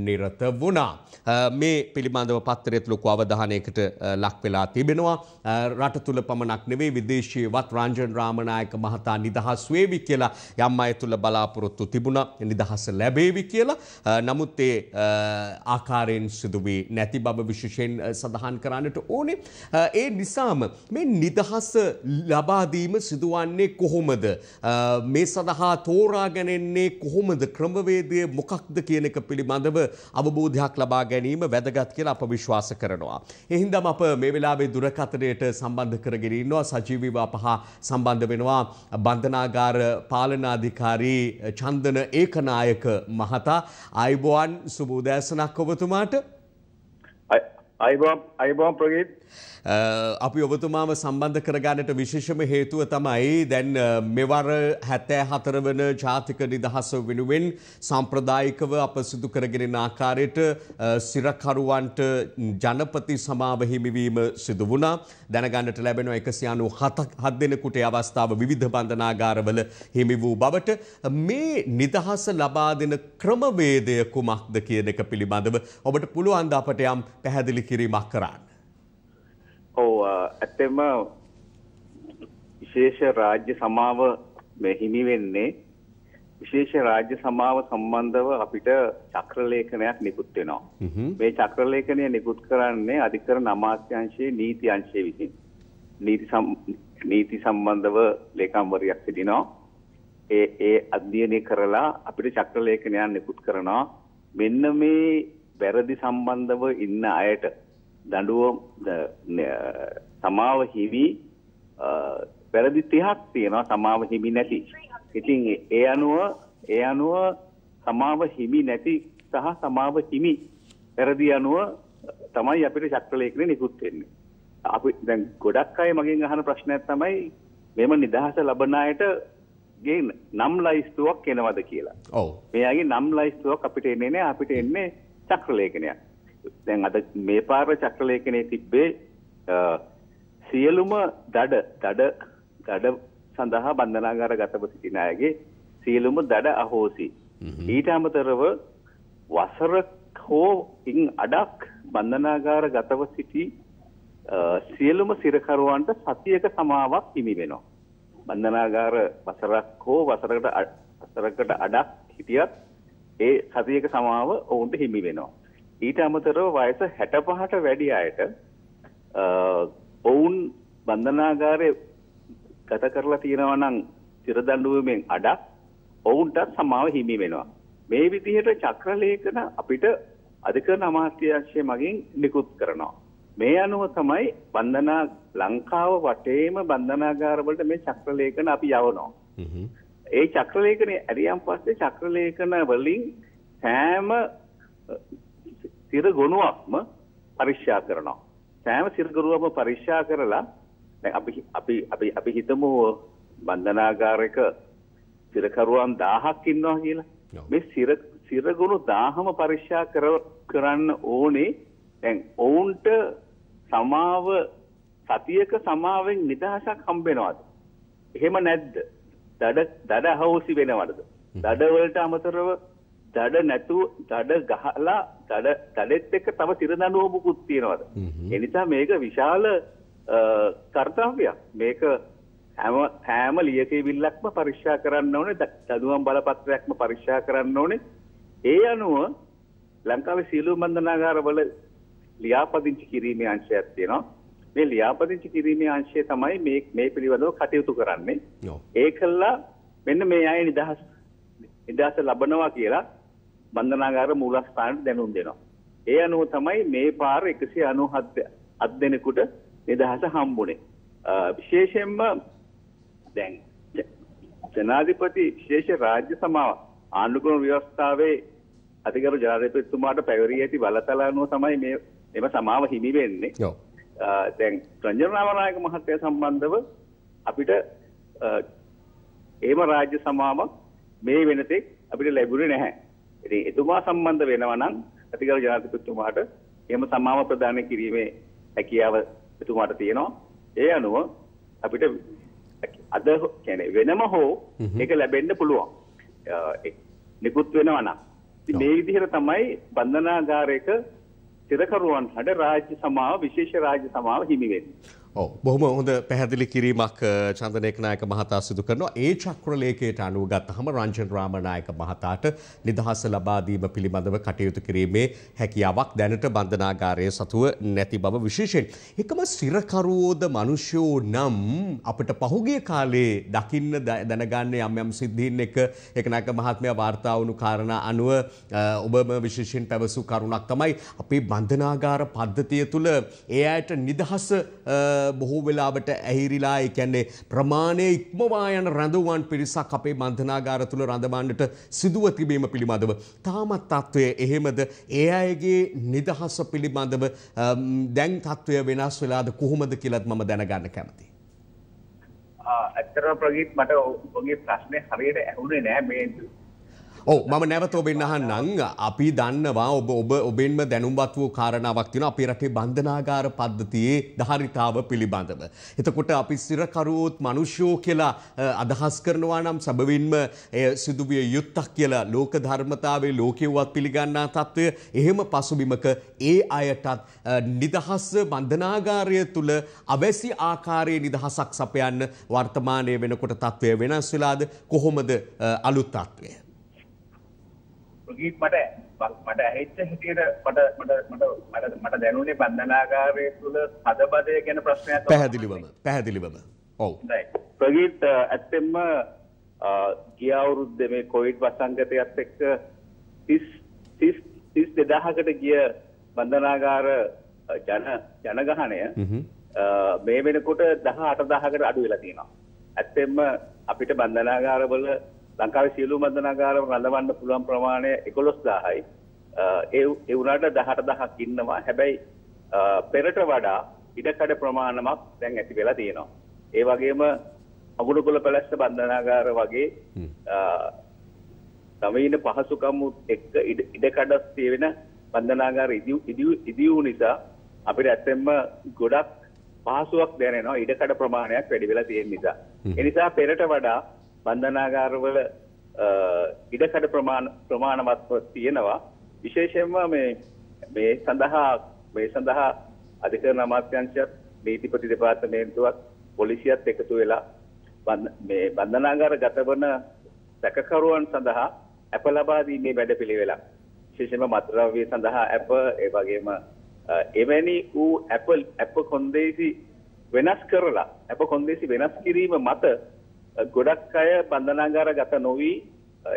නිරත වුණා. මේ පිළිබඳව පත්තරයත් ලොකු අවධානයකට ලක් වෙලා තිබෙනවා. රට තුල පමණක් නෙවෙයි විදේශීයවත් රංජන් රාමනායක මහතා නිදහස් වේවි කියලා යම් අය තුල බලාපොරොත්තු තිබුණා නිදහස ලැබේවි කියලා. නමුත් ඒ ආකාරයෙන් සිදු වී නැති බව විශේෂයෙන් සඳහන් කරන්නට ඕනේ. ඒ නිසාම මේ නිදහස ලබා දීම සිදුවන්නේ කොහොමද? මේ සඳහා තෝරාගැනෙන්නේ කොහොමද? ක්‍රමවේදය මොකක්ද කියන එක පිළිබඳව අවබෝධයක් ලබා ගැනීම වැදගත් කියලා අප විශ්වාස කරනවා. ඒ හින්දාම අප මේ වෙලාවේ දුරකථනයට සම්බන්ධ කරගෙන ඉන්නවා සජීවීව අප හා සම්බන්ධ වෙනවා බන්ධනාගාර පාලනාධිකාරී චන්දන ඒකනායක මහතා. ආයුබෝවන් සුබ උදෑසනක් ඔබතුමාට. අයිබෝම් ප්‍රගීත්. අපි ඔබතුමාව සම්බන්ධ කරගන්නට විශේෂම හේතුව තමයි දැන් මෙවර 74 වන ජාතික නිදහස වෙනුවෙන් සාම්ප්‍රදායිකව අප සිදු කරගෙන ආකාරයට සිරකරුවන්ට ජනපති සමාව හිමිවීම සිදු වුණා. දැනගන්නට ලැබෙනවා 197 දෙනෙකුට අවස්ථාව විවිධ බන්ධනාගාරවල හිමි වූ බවට. මේ නිදහස ලබා දෙන ක්‍රමවේදය කුමක්ද කියන එක පිළිබඳව ඔබට පුළුවන් ද අපට යම් පැහැදිලි කිරීමක් කරන්න? ඇත්තෙම විශේෂ රාජ්‍ය සමාව හිමි වෙන්නේ විශේෂ රාජ්‍ය සමාව සම්බන්ධව අපිට චක්‍රලේඛනයක් නිකුත් වෙනවා. මේ චක්‍රලේඛනය නිකුත් කරන්නේ අධිකරණ අමාත්‍යාංශයේ නීති අංශයේ විසින්. නීති සම්බන්ධව ලේකම්වරියක් සිටිනවා. ඒ අධ්‍යයනය කරලා අපිට චක්‍රලේඛනයක් නිකුත් කරනවා. මෙන්න මේ වැරදි සම්බන්ධව ඉන්න අයට දඬුවම් සමාව හිමි වැරදි 30ක් තියෙනවා සමාව හිමි නැති. ඉතින් ඒ අනුව සමාව හිමි නැති සහ සමාව හිමි වැරදි අනුව තමයි අපිට චක්‍රලේඛනය නිකුත් වෙන්නේ. අපි දැන් ගොඩක් අය මගෙන් අහන ප්‍රශ්නයක් තමයි මෙම නිදහස ලබන අයට ගේ නම් ලයිස්තුවක් එනවද කියලා. ඔව්. මෙයාගේ නම් ලයිස්තුවක් අපිට එන්නේ නැහැ. අපිට එන්නේ චක්‍රලේඛනයක්. දැන් අද මේ පාර චක්‍රලේඛනයේ තිබ්බේ සියලුම දඩ සඳහා බන්ධනාගාර ගතව සිටින අයගේ සියලුම දඩ අහෝසි. ඊට අමතරව වසර හෝ ඉන් අඩක් බන්ධනාගාර ගතව සිටි සියලුම සිරකරුවන්ට සතියක සමාවක් හිමි වෙනවා. බන්ධනාගාර වසරක් හෝ වසරකට අඩක් හිටියත් ඒ සතියක සමාව ඔවුන්ට හිමි වෙනවා. ඊට අමතරව වයස 65ට වැඩි අයට ඔවුන් බන්ධනාගාරයේ ගත කරලා තියෙනවා නම් සිර දඬුවමෙන් අඩක් ඔවුන්ට සමාව හිමි වෙනවා. මේ විදිහට චක්‍රලේඛන අපිට අධිකරණ අමාත්‍යාංශය මගින් නිකුත් කරනවා. මේ අනුව තමයි ලංකාව වටේම බන්ධනාගාර වලට මේ චක්‍රලේඛන අපි යවනවා. ඒ චක්‍රලේඛනේ ඇරියන් පස්සේ චක්‍රලේඛන වලින් සෑම සිර ගොනුවක්ම පරීක්ෂා කරනවා. සෑම සිර ගොනුවක්ම පරීක්ෂා කරලා දැන් අපි හිතමු බන්ධනාගාරයක සිරකරුවන් 1000ක් ඉන්නවා කියලා. මේ සිර ගොනු 1000ම පරීක්ෂා කරන්න ඕනේ. දැන් ඔවුන්ට සමාව සතියක සමාවෙන් නිදහසක් හම්බ වෙනවද? එහෙම නැද්ද? දඩ අහෝසි වෙනවද? දඩ වලට අමතරව දඩ නැතුව දඩ ගහලා දඩෙත් එක්ක තව සිර දඬුවමකුත් තියෙනවද? ඒ නිසා මේක විශාල කර්තව්‍යයක්. මේක හැම ලියකියවිල්ලක්ම පරීක්ෂා කරන්න ඕනේ. දඬුවම් බලපත්‍රයක්ම පරීක්ෂා කරන්න ඕනේ. ඒ අනුව ලංකාවේ සියලුම බන්ධනාගාරවල ලියාපදිංචි කිරීමේ අංශයක් තියෙනවා. මේ ලියාපදිංචි කිරීමේ අංශය තමයි මේ පිළිබඳව කටයුතු කරන්නේ. ඒකලා මෙන්න මේ අය නිදහස ලබනවා කියලා බන්ධනාගාර මූලස්ථානට දැනුම් දෙනවා. ඒ අනුව තමයි මේ පාර 197 දෙනෙකුට නිදහස හම්බුනේ. විශේෂයෙන්ම දැන් ජනාධිපති විශේෂ රාජ්‍ය සමාව ආණ්ඩුක්‍රම ව්‍යවස්ථාවේ අධිකරු ජනාධිපතිතුමාට පැවරී ඇති බලතල අනුව තමයි මෙම සමාව හිමි වෙන්නේ. දැන් රංජන රාමනායක මහත්තයා සම්බන්ධව අපිට එහෙම රාජ්‍ය සමාවක් මේ වෙනතෙක් අපිට ලැබුණේ නැහැ. ඉතින් එතුමා සම්බන්ධ වෙනවා නම් අධිකරු ජනාධිපතිතුමාට එහෙම සමාව ප්‍රදානය කිරීමේ හැකියාව එතුමාට තියෙනවා. ඒ අනුව අපිට අද කියන්නේ වෙනම හෝ ඒක ලැබෙන්න පුළුවන්. නිකුත් වෙනවා නම්. ඉතින් මේ විදිහට තමයි බන්ධනාගාරයක සිරකරුවන් හට රාජ්‍ය සමාව විශේෂ රාජ්‍ය සමාව හිමි වෙන්නේ. ඔව් බොහොම හොඳ පැහැදිලි කිරීමක් චන්දනේකනායක මහතා සිදු කරනවා. ඒ චක්‍රලේඛයට අනුව ගත්තහම රංජන් රාමනායක මහතාට නිදහස ලබා දීම පිළිබඳව කටයුතු කිරීමේ හැකියාවක් දැනට බන්ධනාගාරයේ සතුව නැති බව විශේෂයෙන්. එකම සිරකරුවෝද මිනිස්සුෝ නම් අපිට පහුගිය කාලේ දකින්න දැනගන්න යම් සිද්ධීන් එක ඒකනායක මහත්මයා වාර්තා වුණු කාරණා අනුව ඔබම විශේෂයෙන් පැවසු කරුණක් තමයි අපේ බන්ධනාගාර පද්ධතිය තුළ ඒ අයට නිදහස බොහෝ වෙලාවට ඇහිරිලා ඒ කියන්නේ ප්‍රමාණය ඉක්මවා යන රැඳුවන් පිරිසක් අපේ බන්ධනාගාර තුළ රඳවන්නට සිදුව තිබීම පිළිබඳව තාමත් තත්වය එහෙමද ඒ අයගේ නිදහස පිළිබඳව දැන් තත්වය වෙනස් වෙලාද කොහොමද කියලාත් මම දැනගන්න කැමතියි. ඇත්තටම ප්‍රගීත් මට ඔබගේ ප්‍රශ්නේ හරියට ඇහුනේ නෑ මේ. ඔව් මම නැවත ඔබෙන් අහන්නම්. අපි දන්නවා ඔබෙන්ම දැනුම්වත් වූ කාරණාවක් තියෙනවා අපේ රටේ බන්ධනාගාර පද්ධතියේ ධාරිතාව පිළිබඳව. එතකොට අපි සිරකරුවොත් මිනිස්සුෝ කියලා අදහස් කරනවා නම් සැබවින්ම සිදුවිය යුත්තක් කියලා ලෝක ධර්මතාවයේ ලෝකෙවත් පිළිගන්නා තත්වය එහෙම පසුබිමක ඒ අයටත් නිදහස් බන්ධනාගාරය තුල අවැසි ආකාරයේ නිදහසක් සපයන්න වර්තමානයේ වෙනකොට තත්වය වෙනස් වෙලාද කොහොමද අලුත් තත්වය? මට ඇහිච්ච හිටියට මට දැනුනේ බන්ධනාගාරයේ තුල හදබදය ගැන ප්‍රශ්නයක් පැහැදිලිවම ඔව් ප්‍රගීත් ඇත්තෙන්ම ගිය අවුරුද්දේ මේ කොවිඩ් වසංගතයත් එක්ක 32000කට ගිය බන්ධනාගාර ජනගහනය මේ වෙනකොට 18000කට අඩු වෙලා තියෙනවා. ඇත්තෙන්ම අපිට බන්ධනාගාරවල ලංකාවේ සියලු බන්ධනාගාරවල රඳවන්න පුළුවන් ප්‍රමාණය 11000යි. ඒ වුණාට 18000ක් ඉන්නවා. හැබැයි පෙරට වඩා ඉඩකඩ ප්‍රමාණයක් දැන් ඇති වෙලා තියෙනවා. ඒ වගේම අගුණකොළ පැලැස්ස බන්ධනාගාර වගේ නවීන පහසුකම් එක්ක ඉඩකඩ තියෙන බන්ධනාගාර ඉදිවු නිසා අපිට ඇත්තෙන්ම ගොඩක් පහසුවක් දැනෙනවා ඉඩකඩ ප්‍රමාණයක් වැඩි වෙලා තියෙන නිසා. ඒ නිසා පෙරට වඩා බන්ධනාගාරවල ඉඩකඩ ප්‍රමාණවත් තියෙනවා. විශේෂයෙන්ම මේ සඳහා අධිකරණ අමාත්‍යාංශයත් නීතිපති දෙපාර්තමේන්තුවත් පොලිසියත් එකතු වෙලා මේ බන්ධනාගාර ගතවන සැකකරුවන් සඳහා අප ලබා දීමේ වැඩපිළිවෙලක් විශේෂයෙන්ම මත්ද්‍රව්‍ය සඳහා අප ඒ වගේම එවැනි වූ අප කොන්දේසි වෙනස් කරලා අප කොන්දේසි වෙනස් කිරීම මත ගොඩක් අය බන්ධනාගාර ගත නොවි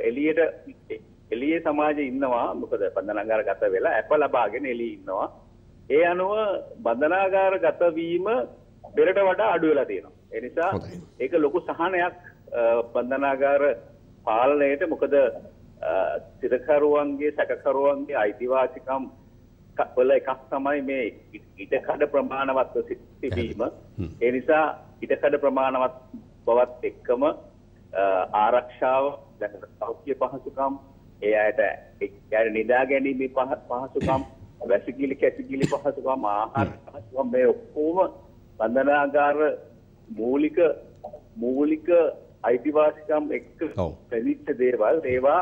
එළියේ සමාජයේ ඉන්නවා. මොකද බන්ධනාගාර ගත වෙලා අප ලබාගෙන එළියේ ඉන්නවා. ඒ අනුව බන්ධනාගාර ගත වීම පෙරට වඩා අඩු වෙලා තියෙනවා. ඒ නිසා ඒක ලොකු සහනයක් බන්ධනාගාර පාලනයට. මොකද සිරකරුවන්ගේ සැකකරුවන්ගේ අයිතිවාසිකම් වල එකක් තමයි මේ ඉඩකඩ ප්‍රමාණවත්ව තිබීම. ඒ නිසා ඉඩකඩ ප්‍රමාණවත් බවත් එක්කම ආරක්ෂාව සෞඛ්‍ය පහසුකම් ඒ අයට නිදා ගැනීමේ පහසුකම් වැසිකිලි කැසිකිලි පහසුකම් ආහාර පහසුකම් මේ ඔක්කොම බන්ධනාගාර මූලික අයිතිවාසිකම් එක්ක පැදිච්ච දේවල් ඒවා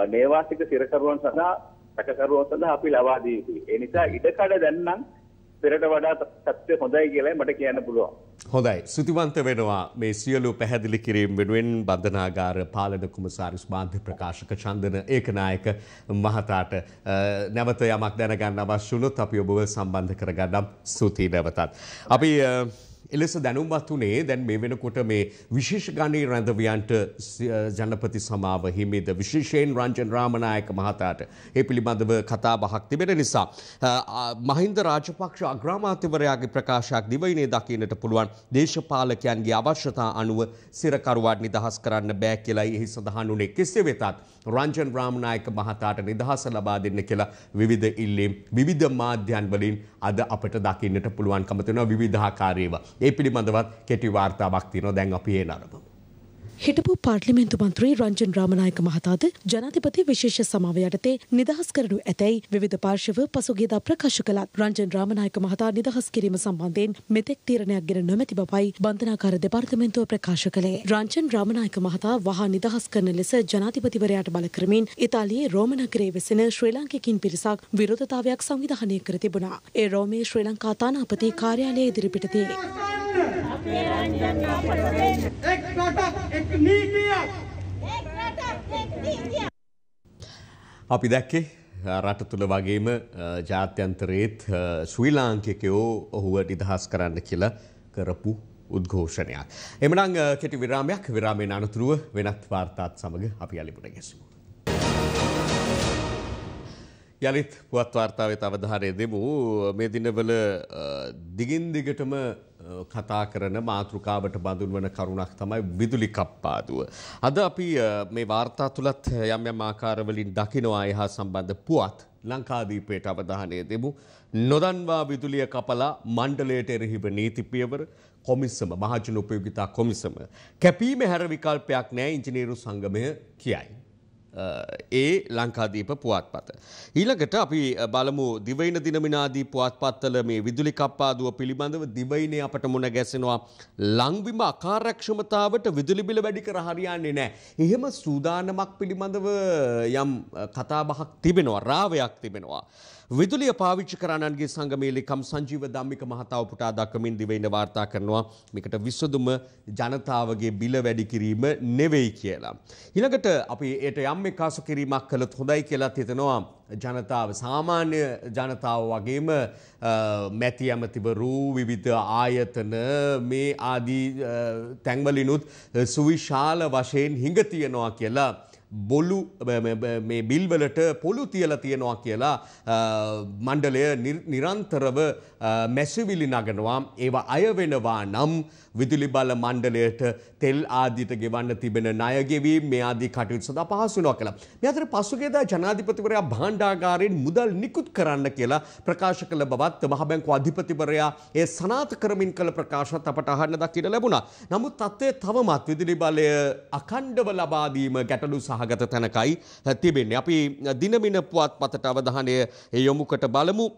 නේවාසික සිරකරුවන් සඳහා සැකකරුවන් සඳහා අපි ලබා දී යුතුයි. ඒ නිසා ඉඩකඩ දැන්නම් පෙරට වඩා තත්ත්වය හොඳයි කියලා මට කියන්න පුළුවන්. හොඳයි. සුතිවන්ත වෙනවා මේ සියලු පැහැදිලි කිරීම වෙනුවෙන් බන්ධනාගාර පාලන කුමසාරිස් මාධ්‍ය ප්‍රකාශක චන්දන ඒකනායක මහතාට නැවත යමක් දැනගන්න අවශ්‍ය වුණොත් අපි ඔබව සම්බන්ධ කරගන්නම්. ස්තුතියි නැවතත්. අපි එලෙස දැනුම්වත් වුණේ දැන් මේ වෙනකොට මේ විශේෂ ගණයේ රැඳවියන්ට ජනපති සමාව හිමිද විශේෂයෙන් රංජන් රාමනායක මහතාට ඒ පිළිබඳව කතා බහක් තිබෙන නිසා මහින්ද රාජපක්ෂ අග්‍රාමාත්‍යවරයාගේ ප්‍රකාශයක් දිවයිනේ දකින්නට පුළුවන් දේශපාලකයන්ගේ අවශ්‍යතා අනුව සිරකරුවන් නිදහස් කරන්න බෑ කියලායි එහි සඳහන් වුණේ. කෙසේ වෙතත් රංජන් රාමනායක මහතාට නිදහස ලබා දෙන්න කියලා විවිධ ඉල්ලීම් විවිධ මාධ්‍යයන් වලින් අද අපට දකින්නට පුළුවන්කම තියෙනවා විවිධාකාරීව. ඒ පිළිබඳවත් කෙටි වාර්තාවක් තියෙනවා. දැන් අපි ඒ නරඹමු. හිටපු පාර්ලිමේන්තු මන්ත්‍රී රංජන් රාමනායක මහතාද ජනාධිපති විශේෂ සමාව යටතේ නිදහස් කරනු ඇතැයි විවිධ පාර්ශව පසුගියදා ප්‍රකාශ කළත් රංජන් රාමනායක මහතා නිදහස් කිරීම සම්බන්ධයෙන් මෙතෙක් තීරණයක් ගෙන නොමැති බවයි බන්ධනාගාර දෙපාර්තමේන්තුව ප්‍රකාශ කළේ. රංජන් රාමනායක මහතා වහා නිදහස් කරන ලෙස ජනාධිපතිවරයාට බල කරමින් ඉතාලියේ රෝම නගරයේ වෙසෙන ශ්‍රී ලාංකිකින් පිරිසක් විරෝධතාවයක් සංවිධානය කර තිබුණා. ඒ රෝමේ ශ්‍රී ලංකා තානාපති කාර්යාලයේ ඉදිරිපිටදී අපි දැක්කේ රට තුළ වගේම ජාත්‍යන්තරයේත් ශ්‍රී ලාංකිකයෝ ඔහුව නිදහස් කරන්න කියලා කරපු උද්ඝෝෂණයක්. එමනම් කෙටි විරාමයක්. විරාමයෙන් අනතුරුව වෙනත් වාර්තාත් සමග අපි යලිමුණ ගැසමු. යලිත් පුවත් වාර්තාවෙත් අවධානය දෙමු. මේ දිනවල දිගින් දිගටම කතා කරන මාතෘකාවට බඳුන් වන කරුණක් තමයි විදුලි කප්පාදුව. අද අපි මේ වාර්තා තුලත් යම් යම් ආකාරවලින් දකිනවා එහා සම්බන්ධ පුවත් ලංකාදීපයට අවධානය දෙමු. නොදන්වා විදුලිය කපලා මණ්ඩලයට එරෙහිව නීති පියවර කොමිසම මහජන උපයෝගිතා කොමිසම කැපීම හැර විකල්පයක් නැහැ ඉංජිනේරු සංගමය කියයි. ඒ ලංකාදීප පුවත්පත. ඊළඟට අපි බලමු දිවයින දිනමිනාදී පුවත්පත්වල මේ විදුලි කප්පාදුව පිළිබඳව දිවයිනේ අපට මුණ ගැසෙනවා ලංවිම අකාර්යක්ෂමතාවට විදුලි බිල වැඩි කර හරියන්නේ නැහැ. එහෙම සූදානමක් පිළිබඳව යම් කතාබහක් තිබෙනවා, රාවයක් තිබෙනවා. විදුලිය පාවිච්චි කරන්නන්ගේ සංගමේ ලේකම් සංජීව ධම්මික මහතා උපුටා දක්වමින් දිවයින වාර්තා කරනවා මේකට විසඳුම ජනතාවගේ බිල වැඩි කිරීම නෙවෙයි කියලා. ඊළඟට අපි ඒට යම් එකාසු කිරීමක් කළොත් හොඳයි කියලා හිතනවා ජනතාව, සාමාන්‍ය ජනතාව වගේම මැති ඇමතිවරු, විවිධ ආයතන මේ ආදී තැන්වලිනුත් සුවිශාල වශයෙන් හිඟ තියනවා කියලා බොලු මේ බිල්වලට පොලු තියලා තියනවා කියලා මණ්ඩලය නිරන්තරව මැසිවිලි නගනවා. ඒවා අය වෙනවා නම් විදුලි බල මණ්ඩලයට තෙල් ආදිට ගෙවන්න තිබෙන ණය ගෙවීම මේ ආදී කටයුතු සඳහා පහසු වෙනවා කියලා. මේ අතර පසුගියදා ජනාධිපතිවරයා භාණ්ඩාගාරයෙන් මුදල් නිකුත් කරන්න කියලා ප්‍රකාශ කළ බවත් මහ බැංකුව අධිපතිවරයා ඒ සනාථ කරමින් කළ ප්‍රකාශات අපට අහන්න දකින්න ලැබුණා. නමුත් තත්ත්වය තවමත් විදුලි බලය අඛණ්ඩව ලබා දීම ගැටලු සහගත තැනකයි තිබෙන්නේ. අපි දිනමින පුවත්පතට අවධානය යොමු කොට බලමු.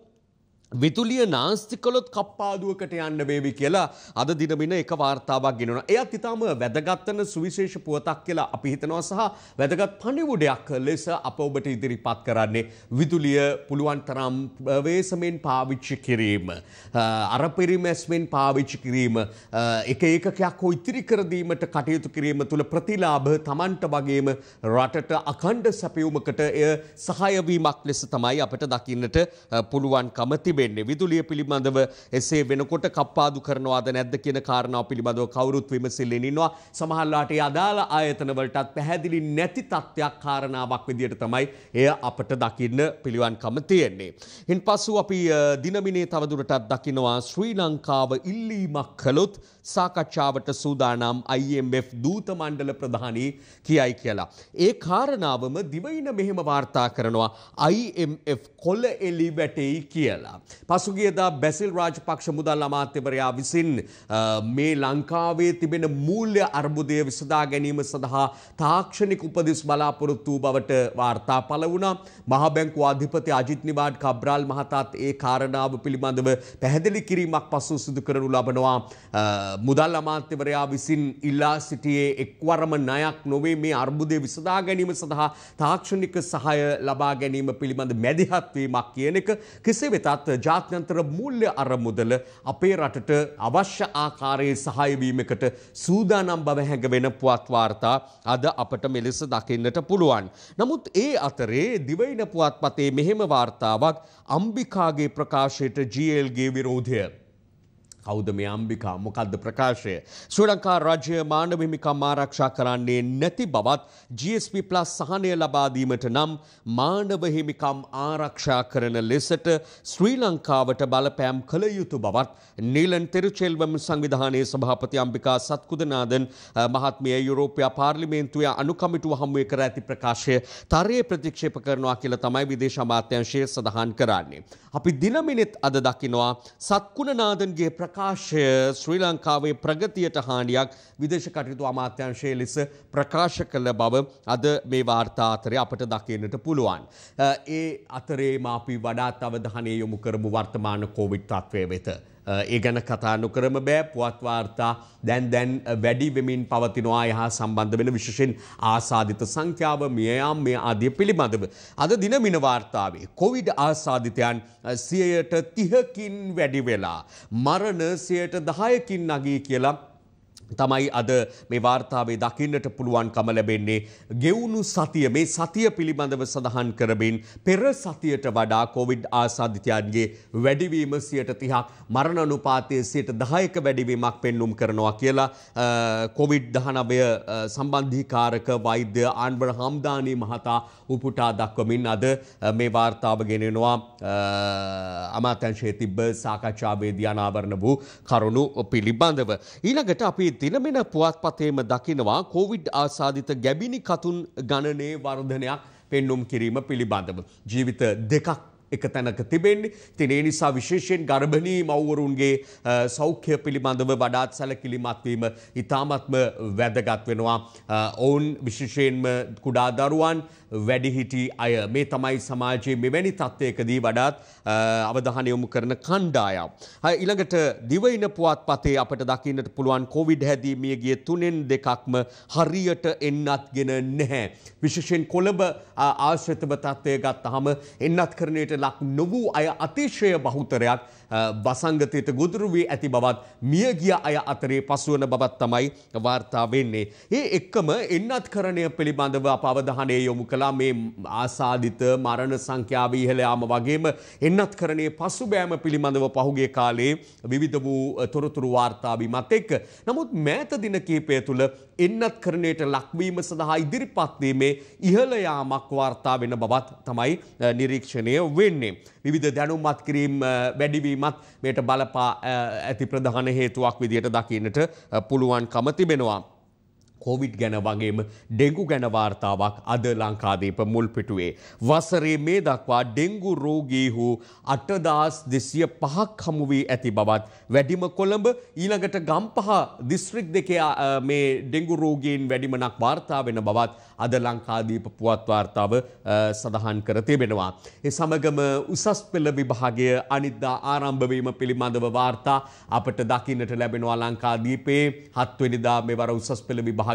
විදුලිය නාස්ති කළොත් කප්පාදුවකට යන්න වේවි කියලා අද දිනමින එක වාර්තාවක් ගෙනනවා. එයත් ඉතාම වැදගත් වෙන සුවිශේෂ පුවතක් කියලා අපි හිතනවා සහ වැදගත් පණිවුඩයක් ලෙස අප ඔබට ඉදිරිපත් කරන්නේ විදුලිය පුළුවන් තරම් වේසමෙන් පාවිච්චි කිරීම, අරපරිමැස්මෙන් පාවිච්චි කිරීම, එක ඒකකයක් හෝ ඉතිරි කර දීමට කටයුතු කිරීම තුළ ප්‍රතිලාභ Tamanට වගේම රටට අඛණ්ඩ සැපයුමකට එය සහාය වීමක් ලෙස තමයි අපට දකින්නට පුළුවන්කම තිබෙන්නේ. විදුලිය පිළිබඳව එසේ වෙනකොට කප්පාදු කරනවාද නැද්ද කියන කාරණාව පිළිබඳව කවුරුත් විමසිල්ලෙන් ඉන්නවා. සමහරලාට ඒ අදාළ ආයතන වලටත් පැහැදිලි නැති තත්ත්වයක් කාරණාවක් විදියට තමයි එය අපට දකින්න පිළිවන්කම තියෙන්නේ. ඉන්පසු අපි දිනමිනේ තවදුරටත් දකිනවා ශ්‍රී ලංකාව ඉල්ලීමක් කළොත් සාකච්ඡාවට සූදානම් IMF දූත මණ්ඩල ප්‍රධානී කියයි කියලා. ඒ කාරණාවම දිවයින මෙහෙම වාර්තා කරනවා IMF කොළ එලි වැටෙයි කියලා. පසුගියදා බැසිල් රාජපක්ෂ මුදල් අමාත්‍යවරයා විසින් මේ ලංකාවේ තිබෙන මූල්‍ය අර්බුදය විසඳා ගැනීම සඳහා තාක්ෂණික උපදෙස් බලාපොරොත්තු වූ බවට වාර්තා පළ වුණා. මහ බැංකුව අධිපති අජිත් නිවාඩ් කබ්‍රාල් මහතාත් ඒ කාරණාව පිළිබඳව පැහැදිලි කිරීමක් පසු සිදු කරනු ලබනවා. මුදල් අමාත්‍යවරයා විසින් ඉල්ලා සිටියේ එක්වරම ණයක් නොවේ මේ අර්බුදය විසඳා ගැනීම සඳහා තාක්ෂණික සහාය ලබා ගැනීම පිළිබඳ මැදිහත් වීමක් කියන එක. කෙසේ වෙතත් ජාත්‍යන්තර මූල්‍ය අරමුදල අපේ රටට අවශ්‍ය ආකාරයේ සහාය වීමකට සූදානම් බව හැඟවෙන පුවත් වාර්තා අද අපට මෙලෙස දකින්නට පුළුවන්. නමුත් ඒ අතරේ දිවයින පුවත්පතේ මෙහෙම වාර්තාවක් අම්බිකාගේ ප්‍රකාශයට GLගේ විරෝධය. කවුද මේ අම්බිකා? මොකද්ද ප්‍රකාශය? ශ්‍රී ලංකා රාජ්‍ය මානව හිමිකම් ආරක්ෂා කරන්නේ නැති බවත් GSP+ සහනය ලබා දීමට නම් මානව හිමිකම් ආරක්ෂා කරන ලෙසට ශ්‍රී ලංකාවට බලපෑම් කළ යුතු බවත් නීලන් තෙරුචෙල්වම් සංවිධානයේ සභාපති අම්බිකා සත්කුදනාදන් මහත්මිය යුරෝපා පාර්ලිමේන්තුවේ අනුකමිටුව හමුවේ කර ඇති ප්‍රකාශය තරයේ ප්‍රතික්ෂේප කරනවා කියලා තමයි විදේශ අමාත්‍යාංශය සඳහන් කරන්නේ. අපි දිනමිනෙත් අද දකිනවා සත්කුණනාදන්ගේ ප්‍රකාශය ශ්‍රී ලංකාවේ ප්‍රගතියට හානියක් විදේශ කටයුතු අමාත්‍යාංශයේ ලෙස ප්‍රකාශ කළ බව අද මේ වාර්තා අතරේ අපට දකින්නට පුළුවන්. ඒ අතරේම අපි වඩාත් අවධානය යොමු කරමු වර්තමාන කොවිඩ් තත්ත්වය වෙත. ඒ ගැන කතා නොකරම බෑ. පුවත් වාර්තා දැන් වැඩි වෙමින් පවතිනවා. යහ සම්බන්ධ වෙන විශේෂයෙන් ආසාදිත සංඛ්‍යාව මියයාම් මේ ආදිය පිළිබඳව අද දින මින වාර්තාවේ කොවිඩ් ආසාදිතයන් 30%කින් වැඩි වෙලා මරණ 10%කින් නගී කියලා තමයි අද මේ වාර්තාවේ දකින්නට පුළුවන්කම ලැබෙන්නේ. ගෙවුණු සතිය මේ සතිය පිළිබඳව සඳහන් කරමින් පෙර සතියට වඩා කොවිඩ් ආසාදිතයන්ගේ වැඩිවීම 30%ක් මරණ අනුපාතය 10%ක වැඩිවීමක් පෙන්눔 කරනවා කියලා කොවිඩ්-19 සම්බන්ධීකාරක වෛද්‍ය ආන්වර් හම්දානි මහතා උපුටා දක්වමින් අද මේ වාර්තාව ගෙනෙනවා අමාත්‍යාංශයේ තිබ්බ සාකච්ඡාවේදී අනාවරණ වූ කරුණු පිළිබඳව. ඊළඟට අපි දිනමින පුවත්පතේම දකිනවා කොවිඩ් ආසාදිත ගැබිනි කතුන් ගණනයේ වර්ධනයක් පෙන්눔 කිරීම පිළිබඳව. ජීවිත දෙකක් එක තැනක තිබෙන්නේ. ඉතින් ඒ නිසා විශේෂයෙන් ගර්භණී මව්වරුන්ගේ සෞඛ්‍ය පිළිබඳව වඩාත් සැලකිලිමත් වීම ඉතාමත්ම වැදගත් වෙනවා. ඔවුන් විශේෂයෙන්ම කුඩා දරුවන් වැඩිහිටි අය මේ තමයි සමාජයේ මෙවැනි තත්ත්වයකදී වඩාත් අවධානය යොමු කරන කණ්ඩායම්. ඊළඟට දිවයින පුවත්පතේ අපට දකින්නට පුළුවන් කොවිඩ් හැදී මියගිය 3න් 2ක්ම හරියට එන්නත්ගෙන නැහැ. විශේෂයෙන් කොළඹ ආශ්‍රිතව තත්ත්වය ගත්තාම එන්නත්කරණයට ලක් නොවූ අය අතිශය බහුතරයක් වසංගතයට ගොදුරු වී ඇති බවත් මියගිය අය අතරේ පසුවන බවත් තමයි වාර්තා වෙන්නේ. ඒ එක්කම එන්නත්කරණය පිළිබඳව අප අවධානය යොමු කළා මේ ආසාදිත මරණ සංඛ්‍යාව ඉහළ යාම වගේම එන්නත්කරණයේ පසුබෑම පිළිබඳව පහුගිය කාලේ විවිධ වූ තොරතුරු වාර්තා වීමත් එක්ක. නමුත් මෑත දින කිහිපය තුළ එන්නත්කරණයට ලක්වීම සඳහා ඉදිරිපත් වීමේ ඉහළ යාමක් වාර්තා වෙන බවත් තමයි නිරීක්ෂණය වෙන්නේ. විවිධ දැනුම්මත් කිරීම වැඩිවීමත් මේට බලපා ඇති ප්‍රධාන හේතුවක් විදියට දකින්නට පුළුවන්කම තිබෙනවා. කොවිඩ් ගැන වගේම ඩෙංගු ගැන වාර්තාවක් අද ලංකාදීප මුල් පිටුවේ. වසරේ මේ දක්වා ඩෙංගු රෝගීහු 8205ක් හමු වී ඇති බවත් වැඩිම කොළඹ ඊළඟට ගම්පහ දිස්ත්‍රික් දෙකේ මේ ඩෙංගු රෝගීන් වැඩිමනක් වාර්තා වෙන බවත් අද ලංකාදීප පුවත් වාර්තාව සඳහන් කර තිබෙනවා. ඒ සමගම උසස් පෙළ විභාගය අනිද්දා ආරම්භ වීම පිළිබඳව වාර්තා අපට දකින්නට ලැබෙනවා. ලංකාදීපේ 7 වෙනිදා මෙවර උසස් පෙළ විභාගය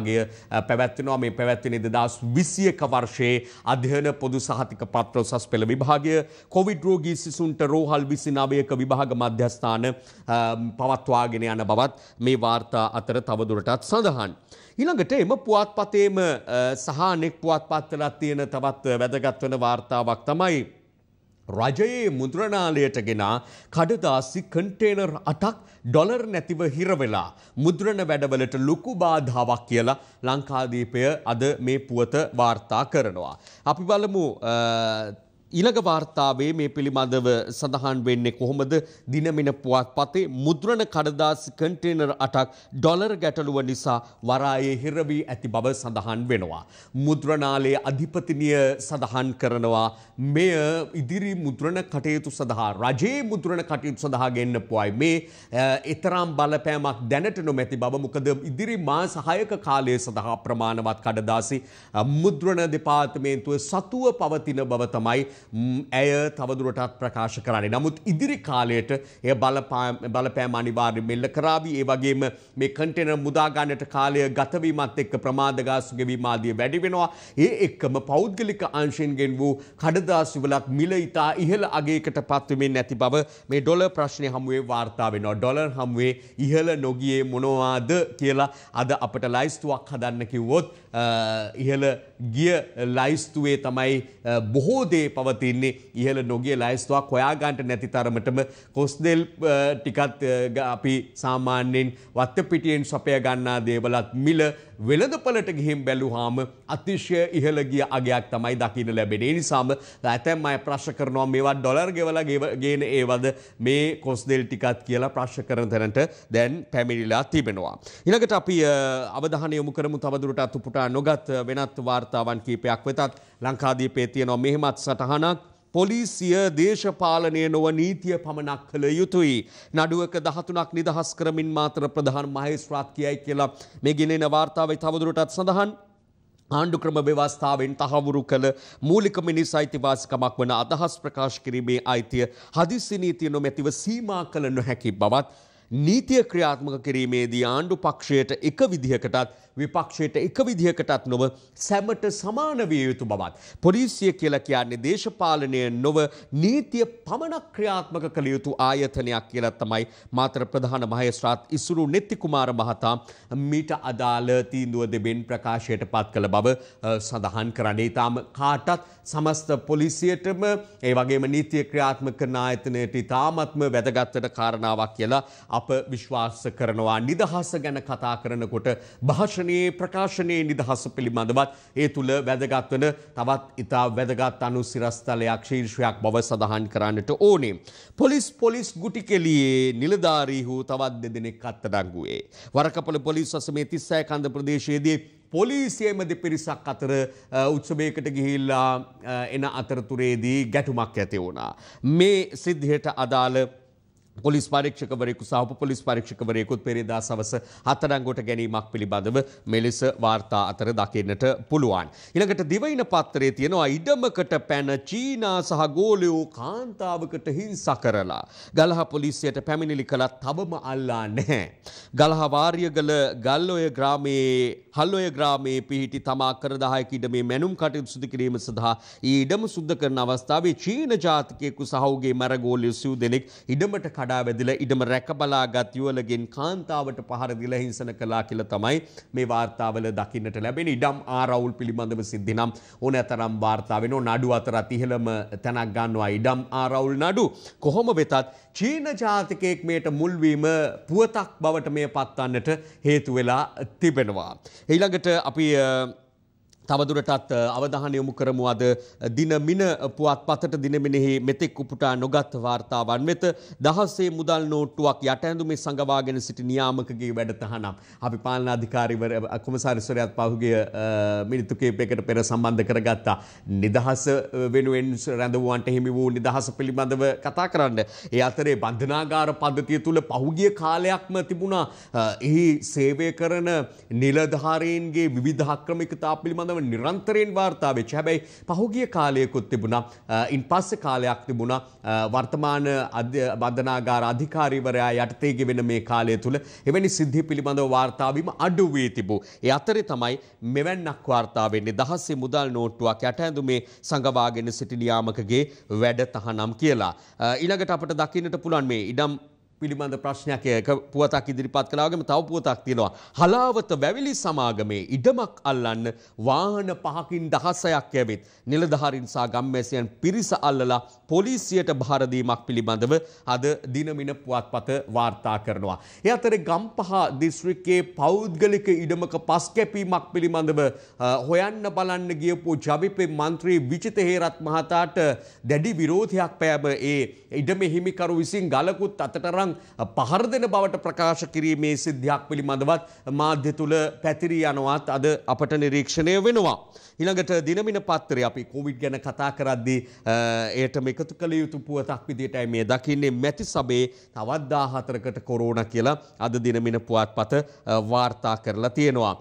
පැවැත්වෙනවා. මේ පැවැත්වෙන 2021 වර්ෂයේ අධ්‍යයන පොදු සහතික පත්‍ර උසස් පෙළ විභාගය කොවිඩ් රෝගී සිසුන්ට රෝහල් 29ක විභාග මධ්‍යස්ථාන පවත්වාගෙන යන බවත් මේ වාර්තා අතර තවදුරටත් සඳහන්. ඊළඟට එම පුවත්පතේම සහ අනෙක් පුවත්පත්වලත් තියෙන තවත් වැදගත් වෙන වාර්තාවක් තමයි රජයේ මුද්‍රණාලයට ගෙන කඩදාසි කන්ටේනර් 8ක් ඩොලර් නැතිව හිරවෙලා මුද්‍රණ වැඩවලට ලොකු බාධාවක් කියලා ලංකාදීපය අද මේ පුවත වාර්තා කරනවා. අපි බලමු ඊළඟ වාර්තාවේ මේ පිළිබඳව සඳහන් වෙන්නේ කොහොමද? දිනමින පුවත්පතේ මුද්‍රණ කඩදාසි කන්ටේනර් 8ක් ඩොලර් ගැටලුව නිසා වරායේ හිර වී ඇති බව සඳහන් වෙනවා. මුද්‍රණාලයේ අධිපතිනිය සඳහන් කරනවා මෙය ඉදිරි මුද්‍රණ කටයුතු සඳහා රජයේ මුද්‍රණ කටයුතු සඳහා ගෙන්නපුවයි. මේ ඊතරම් බලපෑමක් දැනට නොමැති බව. මොකද ඉදිරි මාස 6ක කාලය සඳහා ප්‍රමාණවත් කඩදාසි මුද්‍රණ දෙපාර්තමේන්තුව සතුව පවතින බව තමයි ඇය තවදුරටත් ප්‍රකාශ කරන්නේ. නමුත් ඉදිරි කාලයට එය බලපෑම අනිවාර්යයෙන් මෙල්ල කරાવી. ඒ වගේම මේ කන්ටේනර් මුදා ගන්නට කාලය ගතවීමත් එක්ක ප්‍රමාද ගාස්තු ගෙවීම ආදී වැඩි වෙනවා. ඒ එක්කම පෞද්ගලික අංශයෙන් ගෙන වූ කඩදාසි වලත් මිල ඉතා ඉහළ අගයකට පත්වෙමින් නැති බව මේ ඩොලර් ප්‍රශ්නය හමුවේ වාර්තා වෙනවා. ඩොලර් හමුවේ ඉහළ නොගියේ මොනවාද කියලා අද අපට ලයිස්තුවක් හදන්න කිව්වොත් ඉහළ ගිය ලයිස්තුවේ තමයි බොහෝ දේ පවතින්නේ. ඉහළ නොගිය ලයිස්තුවක් හොයාගන්නට නැති තරමටම කොස්දෙල් ටිකත් අපි සාමාන්‍යයෙන් වත්තපිටියෙන් සපය ගන්නා දේවලත් මිල වෙළඳපළට ගිහින් බැලුවාම අතිශය ඉහළ ගිය අගයක් තමයි දකින්න ලැබෙන්නේ. ඒ නිසාම ඇතැම් අය ප්‍රශ්න කරනවා මේවා ඩොලර් ගෙවලා ගේන ඒවද මේ කොස්දෙල් ටිකත් කියලා ප්‍රශ්න කරන තැනට දැන් පැමිණිලා තිබෙනවා. ඊළඟට අපි අවධානය යොමු කරමු තවදුරටත් උපුටා නොගත් වෙනත් වාර්තාවන් කීපයක් වෙතත්. ලංකාදීපේ තියෙනවා මෙහෙමත් සටහනක් පොලිසිය දේශපාලනය නොව නීතිය පමණක් කළ යුතුයි. නඩුවක 13ක් නිදහස් කරමින් මාතර ප්‍රධාන මහේස්ත්‍රාත් කියයි කියලා මේ ගෙනෙන වාර්තාවේ තවදුරටත් සඳහන්. ආණ්ඩු ක්‍රම ව්‍යවස්ථාවෙන් තහවුරු කළ මූලික මිනිස් අයිතිවාසිකමක් වන අදහස් ප්‍රකාශ කිරීමේ අයිතිය හදිසි නීතිය නොමැතිව සීමා කළ නොහැකි බවත් නීතිය ක්‍රියාත්මක කිරීමේදී ආණ්ඩු පක්ෂයට එක විදිහකටත් විපක්ෂයට එක විදිහකටත් නොව සැමට සමාන විය යුතු බවත් පොලිසිය කියලා කියන්නේ දේශපාලනය නොව නීතිය පමණක් ක්‍රියාත්මක කළ යුතු ආයතනයක් කියලා තමයි මාතර ප්‍රධාන මහේස්ත්‍රාත් ඉසුරු නෙත්ති කුමාර මහතා මීට අදාළ තීන්දුව දෙමින් ප්‍රකාශයට පත් කළ බව සඳහන් කරන්නේ. ඊටම කාටත් සමස්ත පොලිසියටම ඒ වගේම නීතිය ක්‍රියාත්මක කරන ආයතනයට ඊටාත්ම වැදගත් කාරණාවක් කියලා අප විශ්වාස කරනවා. නිදහස ගැන කතා කරනකොට භාෂණ ප්‍රකාශනයේ නිදහස පිළිබඳවත් ඒ තුළ වැදගත් වන තවත් ඉතා වැදගත් අනුසිරස්තලයක් ශීර්ෂයක් බව සඳහන් කරන්නට ඕනේ. පොලිස් ගුටි කෙලියේ නිලධාරීහු තවත් දෙදෙනෙක් අත්අඩංගුවේ. වරකපොළ පොලිස් වසමේ 36 කන්ද ප්‍රදේශයේදී පොලිසියම දෙපිරිසක් අතර උත්සවයකට ගිහිල්ලා එන අතරතුරේදී ගැටුමක් ඇති වුණා. මේ සිද්ධියට අදාළ පොලිස් පරීක්ෂකවරයෙකු සහ උප පොලිස් පරීක්ෂකවරයෙකුත් පෙරේදා සවස අත්අඩංගුවට ගැනීමක් පිළිබඳව මෙලෙස වාර්තා අතර දකින්නට පුළුවන්. ඊළඟට දිවයින පත්‍රයේ තියෙනවා ඉඩමකට පැන චීනා සහ ගෝලයෝ කාන්තාවකට හිංසා කරලා ගලහ පොලිසියට පැමිණිලි කළත් තවම අල්ලා නැහැ. ගලහ වාරියගල හල්ලොය ග්‍රාමයේ පිහිටි තමා කර 10ක ඉඩමේ මැනුම් කටයුතු සිදු කිරීම සඳහා ඊ ඉඩම සුද්ධ කරන අවස්ථාවේ චීන ජාතිකයෙකු සහ ඔහුගේ මරගෝලිය සිව් දෙනෙක් ඉඩමට කඩා වැදිලා ඉඩම රැක බලාගත් යුවලගෙන් කාන්තාවට පහර දීලා හිංසන කළා කියලා තමයි මේ වාර්තාවල දකින්නට ලැබෙන. ඉඩම් ආරවුල් පිළිබඳව සිද්ධි නම් ඕනෑතරම් වාර්තා වෙනවා. නඩු අතරත් ඉහළම තැනක් ගන්නවා ඉඩම් ආරවුල් නඩු. කොහොම වෙතත් චීන ජාතිකයෙක් මේට මුල්වීම පුවතක් බවට මේ පත්වන්නට හේතු වෙලා තිබෙනවා. ඊළඟට අපි තවදුරටත් අවධානය යොමු කරමු අද දින මින පුවත්පතට දිනමිනෙහි මෙතෙක් උපුටා නොගත් වාර්තාවන් වෙත. දහසේ මුදල් නෝට්ටුවක් යට ඇඳුමේ සඟවාගෙන සිටි නියාමකගේ වැඩතහනම් අපි පාලනාධිකාරිවර කොමසාරිස්වරයාත් පහුගිය මිනිත්තු කිහිපයකට පෙර සම්බන්ධ කරගත්තා. නිදහස වෙනුවෙන් රැඳවුවන්ට හිමි වූ නිදහස පිළිබඳව කතා කරන්න. ඒ අතරේ බන්ධනාගාර පද්ධතිය තුල පහුගිය කාලයක්ම තිබුණා එහි සේවය කරන නිලධාරීන්ගේ විවිධ ආක්‍රමිකතා පිළිබඳව නිරන්තරයෙන් වාර්තා වෙච්ච. හැබැයි පහුගිය කාලයකුත් තිබුණා. ඉන් පස්සේ කාලයක් තිබුණා වර්තමාන බන්ධනාගාර අධිකාරීවරයා යටතේ ගෙවෙන මේ කාලය තුල එවැනි සිද්ධි පිළිබඳව වාර්තා වීම අඩු වී තිබූ. ඒ අතරේ තමයි මෙවැන්නක් වාර්තා වෙන්නේ. දහසේ මුදල් නෝට්ටුවක් යට ඇඳුමේ සඟවාගෙන සිටි නියාමකගේ වැඩ තහනම් කියලා. ඊළඟට අපිට දකින්නට පුළුවන් මේ ඉඩම් පිළිබඳ ප්‍රශ්නයක් පුවතක් ඉදිරිපත් කළා වගේම තව පුවතක් තියෙනවා. හලාවත වැවිලි සමාගමේ ඉඩමක් අල්ලන්න වාහන 5කින් 16ක් යැවිත් නිලධාරීන් සහ ගම්මැසියන් පිරිස අල්ලලා පොලිසියට බහර දීමක් පිළිබඳව අද දිනමින පුවත්පත වාර්තා කරනවා. ඒ අතරේ ගම්පහ දිස්ත්‍රික්කයේ පෞද්ගලික ඉඩමක පස් කැපීමක් පිළිබඳව හොයන්න බලන්න ගියපු ජවිපේ මන්ත්‍රී විජිත හේරත් මහතාට දැඩි විරෝධයක් පෑම ඒ ඉඩමේ හිමිකරු විසින් ගලකුත් අතට පහර දෙන බවට ප්‍රකාශ කිරීමේ සිද්ධියක් පිළිබඳවත් මාධ්‍ය තුල පැතිරී යනවත් අද අපට නිරීක්ෂණය වෙනවා. ඊළඟට දිනමින පත්‍රය අපි කොවිඩ් ගැන කතා කරද්දී එයට එකතු කළ යුතු පුවතක් විදිහටයි මේ දකින්නේ. මැති සභේ තවත් 14කට කොරෝනා කියලා අද දිනමින පුවත්පත වාර්තා කරලා තියෙනවා.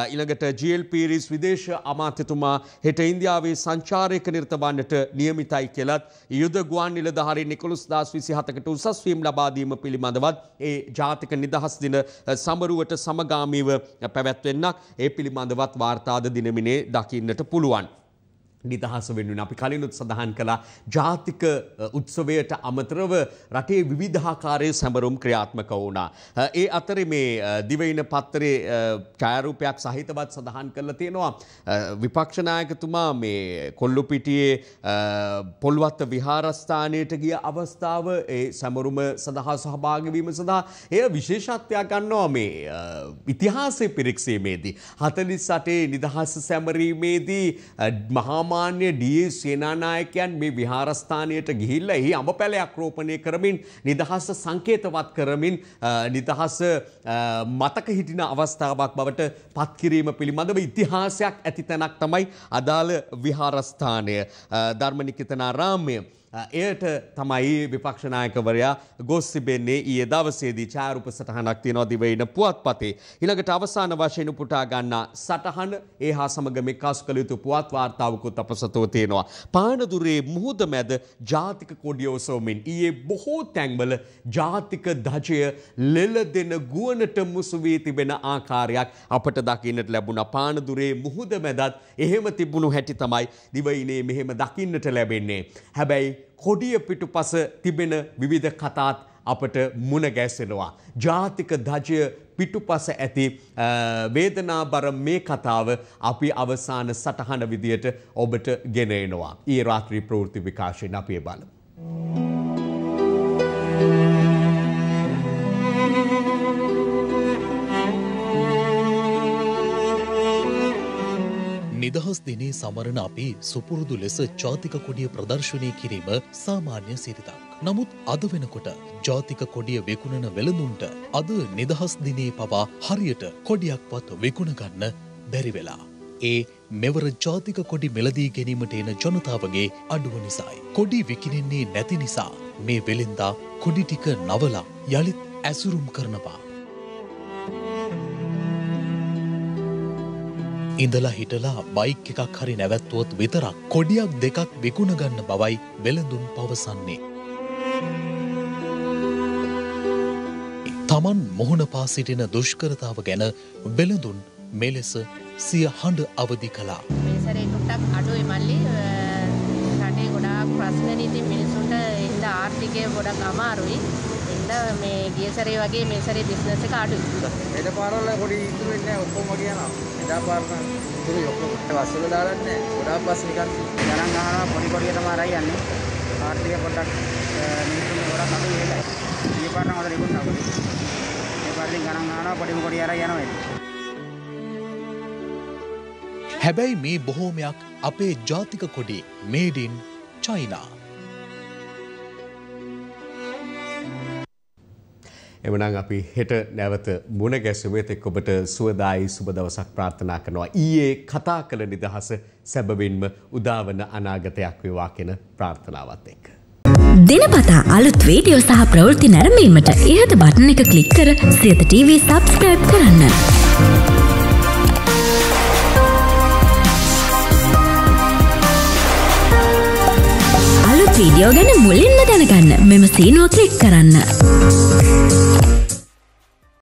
ඊළඟට ජී.එල්. පීරිස් විදේශ අමාත්‍යතුමා හෙට ඉන්දියාවේ සංචාරයක නිරත වන්නට නියමිතයි කියලත් යුද ගුවන් නිලධාරීන් 11027කට උසස් වීම ලබා දීම පිළිබඳවත් ඒ ජාතික නිදහස් දින සමරුවට සමගාමීව පැවැත්වෙන්නක් ඒ පිළිබඳවත් වාර්තාද දිනමිනේ දකින්නට පුළුවන්. නිදහස වෙනුවෙන් අපි කලිනුත් සඳහන් කළා ජාතික උත්සවයට අමතරව රටේ විවිධාකාරයේ සැමරුම් ක්‍රියාත්මක වුණා. ඒ අතරේ මේ දිවයින පත්‍රයේ ඡායාරූපයක් සහිතවත් සඳහන් කරලා තියෙනවා විපක්ෂ නායකතුමා මේ කොල්ලුපිටියේ පොල්වත්ත විහාරස්ථානයට ගිය අවස්ථාව ඒ සැමරුම සඳහා සහභාගී වීම සඳහා එය විශේෂත්වයක් ගන්නවා මේ ඉතිහාසයේ පිරික්සීමේදී 48 නිදහස් සැමරීමේදී මහා සාමාන්‍ය DS සේනානායකයන් මේ විහාරස්ථානයට ගිහිල්ලා එහි අඹපැලයක් රෝපණය කරමින් නිදහස සංකේතවත් කරමින් නිදහස මතක හිටින අවස්ථාවක් බවට පත් කිරීම පිළිබඳව ඉතිහාසයක් ඇති තැනක් තමයි අදාළ විහාරස්ථානය ධර්මනිකේතනාරාමය. එයට තමයි විපක්ෂ නායකවරයා ගොස් තිබෙන්නේ ඊයේ දවසේදී ඡායාරූප සටහනක් තියෙනවා දිවයින පුවත්පතේ. ඊළඟට අවසාන වශයෙන් උපුටා ගන්නා සටහන ඒ හා සමග මෙකාස් කළ යුතු පුවත් වාර්තාවකුත් අපසතව තියෙනවා. පානදුරේ මුහුද මැද ජාතික කොඩිය ඔසවමින් ඊයේ බොහෝ තැන්වල ජාතික ධජය ලෙල දෙන ගුවනට මුසු වී තිබෙන ආකාරයක් අපට දකින්නට ලැබුණා. පානදුරේ මුහුද මැදත් එහෙම තිබුණු හැටි තමයි දිවයිනේ මෙහෙම දකින්නට ලැබෙන්නේ. හැබැයි කොඩිය පිටුපස තිබෙන විවිධ කතාත් අපට මුණ ගැසෙනවා. ජාතික ධජය පිටුපස ඇති වේදනාබර මේ කතාව අපි අවසාන සටහන විදියට ඔබට ගෙන එනවා. ඊයේ රාත්‍රී ප්‍රවෘත්ති විකාශයෙන් අපි ඒ බලමු. නිදහස් දිනේ සමරන අපි සුපුරුදු ලෙස ජාතික කොඩිය ප්‍රදර්ශනය කිරීම සාමාන්‍ය සිරිතක්. නමුත් අද වෙනකොට ජාතික කොඩිය විකුණන වෙළඳුන්ට අද නිදහස් දිනේ පවා හරියට කොඩියක්වත් විකුණ ගන්න බැරි වෙලා. ඒ මෙවර ජාතික කොඩි මෙලදී ගැනීමට එන ජනතාවගේ අඩුව නිසායි. කොඩි විකිණෙන්නේ නැති නිසා මේ වෙළෙන්දා කොඩි ටික නවලා යලිත් ඇසුරුම් කරනවා. ඉඳලා හිටලා බයික් එකක් හරි නැවැත්තුවොත් විතරක් කොඩියක් දෙකක් විකුණ ගන්න බවයි වෙළඳුන් පවසන්නේ. තමන් මුහුණ පා සිටින දුෂ්කරතාව ගැන වෙළඳුන් මෙලෙස සිය හඬ අවදි කළා. මේ සැරේ ටුට්ටක් අඩුයි මල්ලි. රටේ ගොඩාක් ප්‍රශ්න නීති මිනිසුන්ට ඉන්න ආර්ථිකය ගොඩක් අමාරුයි. මේ ගිය සැරේ වගේ මේ සැරේ බිස්නස් එක අඩුයි. ඊට පාරවල පොඩි ඉතුරු වෙන්නේ නැහැ ඔක්කොම වගේ යනවා. එදා පාරන ඉතුරු ඔක්කොම බස් වල දාලා නැහැ. ගොඩාක් බස් නිකන් ගණන් ගන්නවා පොඩි පොඩි තමයි ආරයි යන්නේ. ආර්ථිකය පොඩ්ඩක් මිනිසුන් ගොඩක් අඩුයි ඒකයි. ඊ පාරන හොඳ රිබුන්නා පොඩි. මේ පාරෙන් ගණන් ගන්නවා පොඩි පොඩි ආරයි යනවා. හැබැයි මේ බොහෝමයක් අපේ ජාතික කොඩි made in China. එමනම් අපි හෙට නැවත මුණ ගැසෙමු. එතෙක් ඔබට සුවදායි සුබ දවසක් ප්‍රාර්ථනා කරනවා. ඊයේ කතා කළ නිදහස සැබවින්ම උදාවන අනාගතයක් වේවා කියන ප්‍රාර්ථනාවත් එක්ක. දිනපතා අලුත් වීඩියෝ සහ ප්‍රවෘත්ති නැරඹීමට ඉහත බටන් එක ක්ලික් කර සියත TV subscribe කරන්න. අලුත් වීඩියෝ ගැන මුලින්ම දැනගන්න මෙම සීනුව ක්ලික් කරන්න.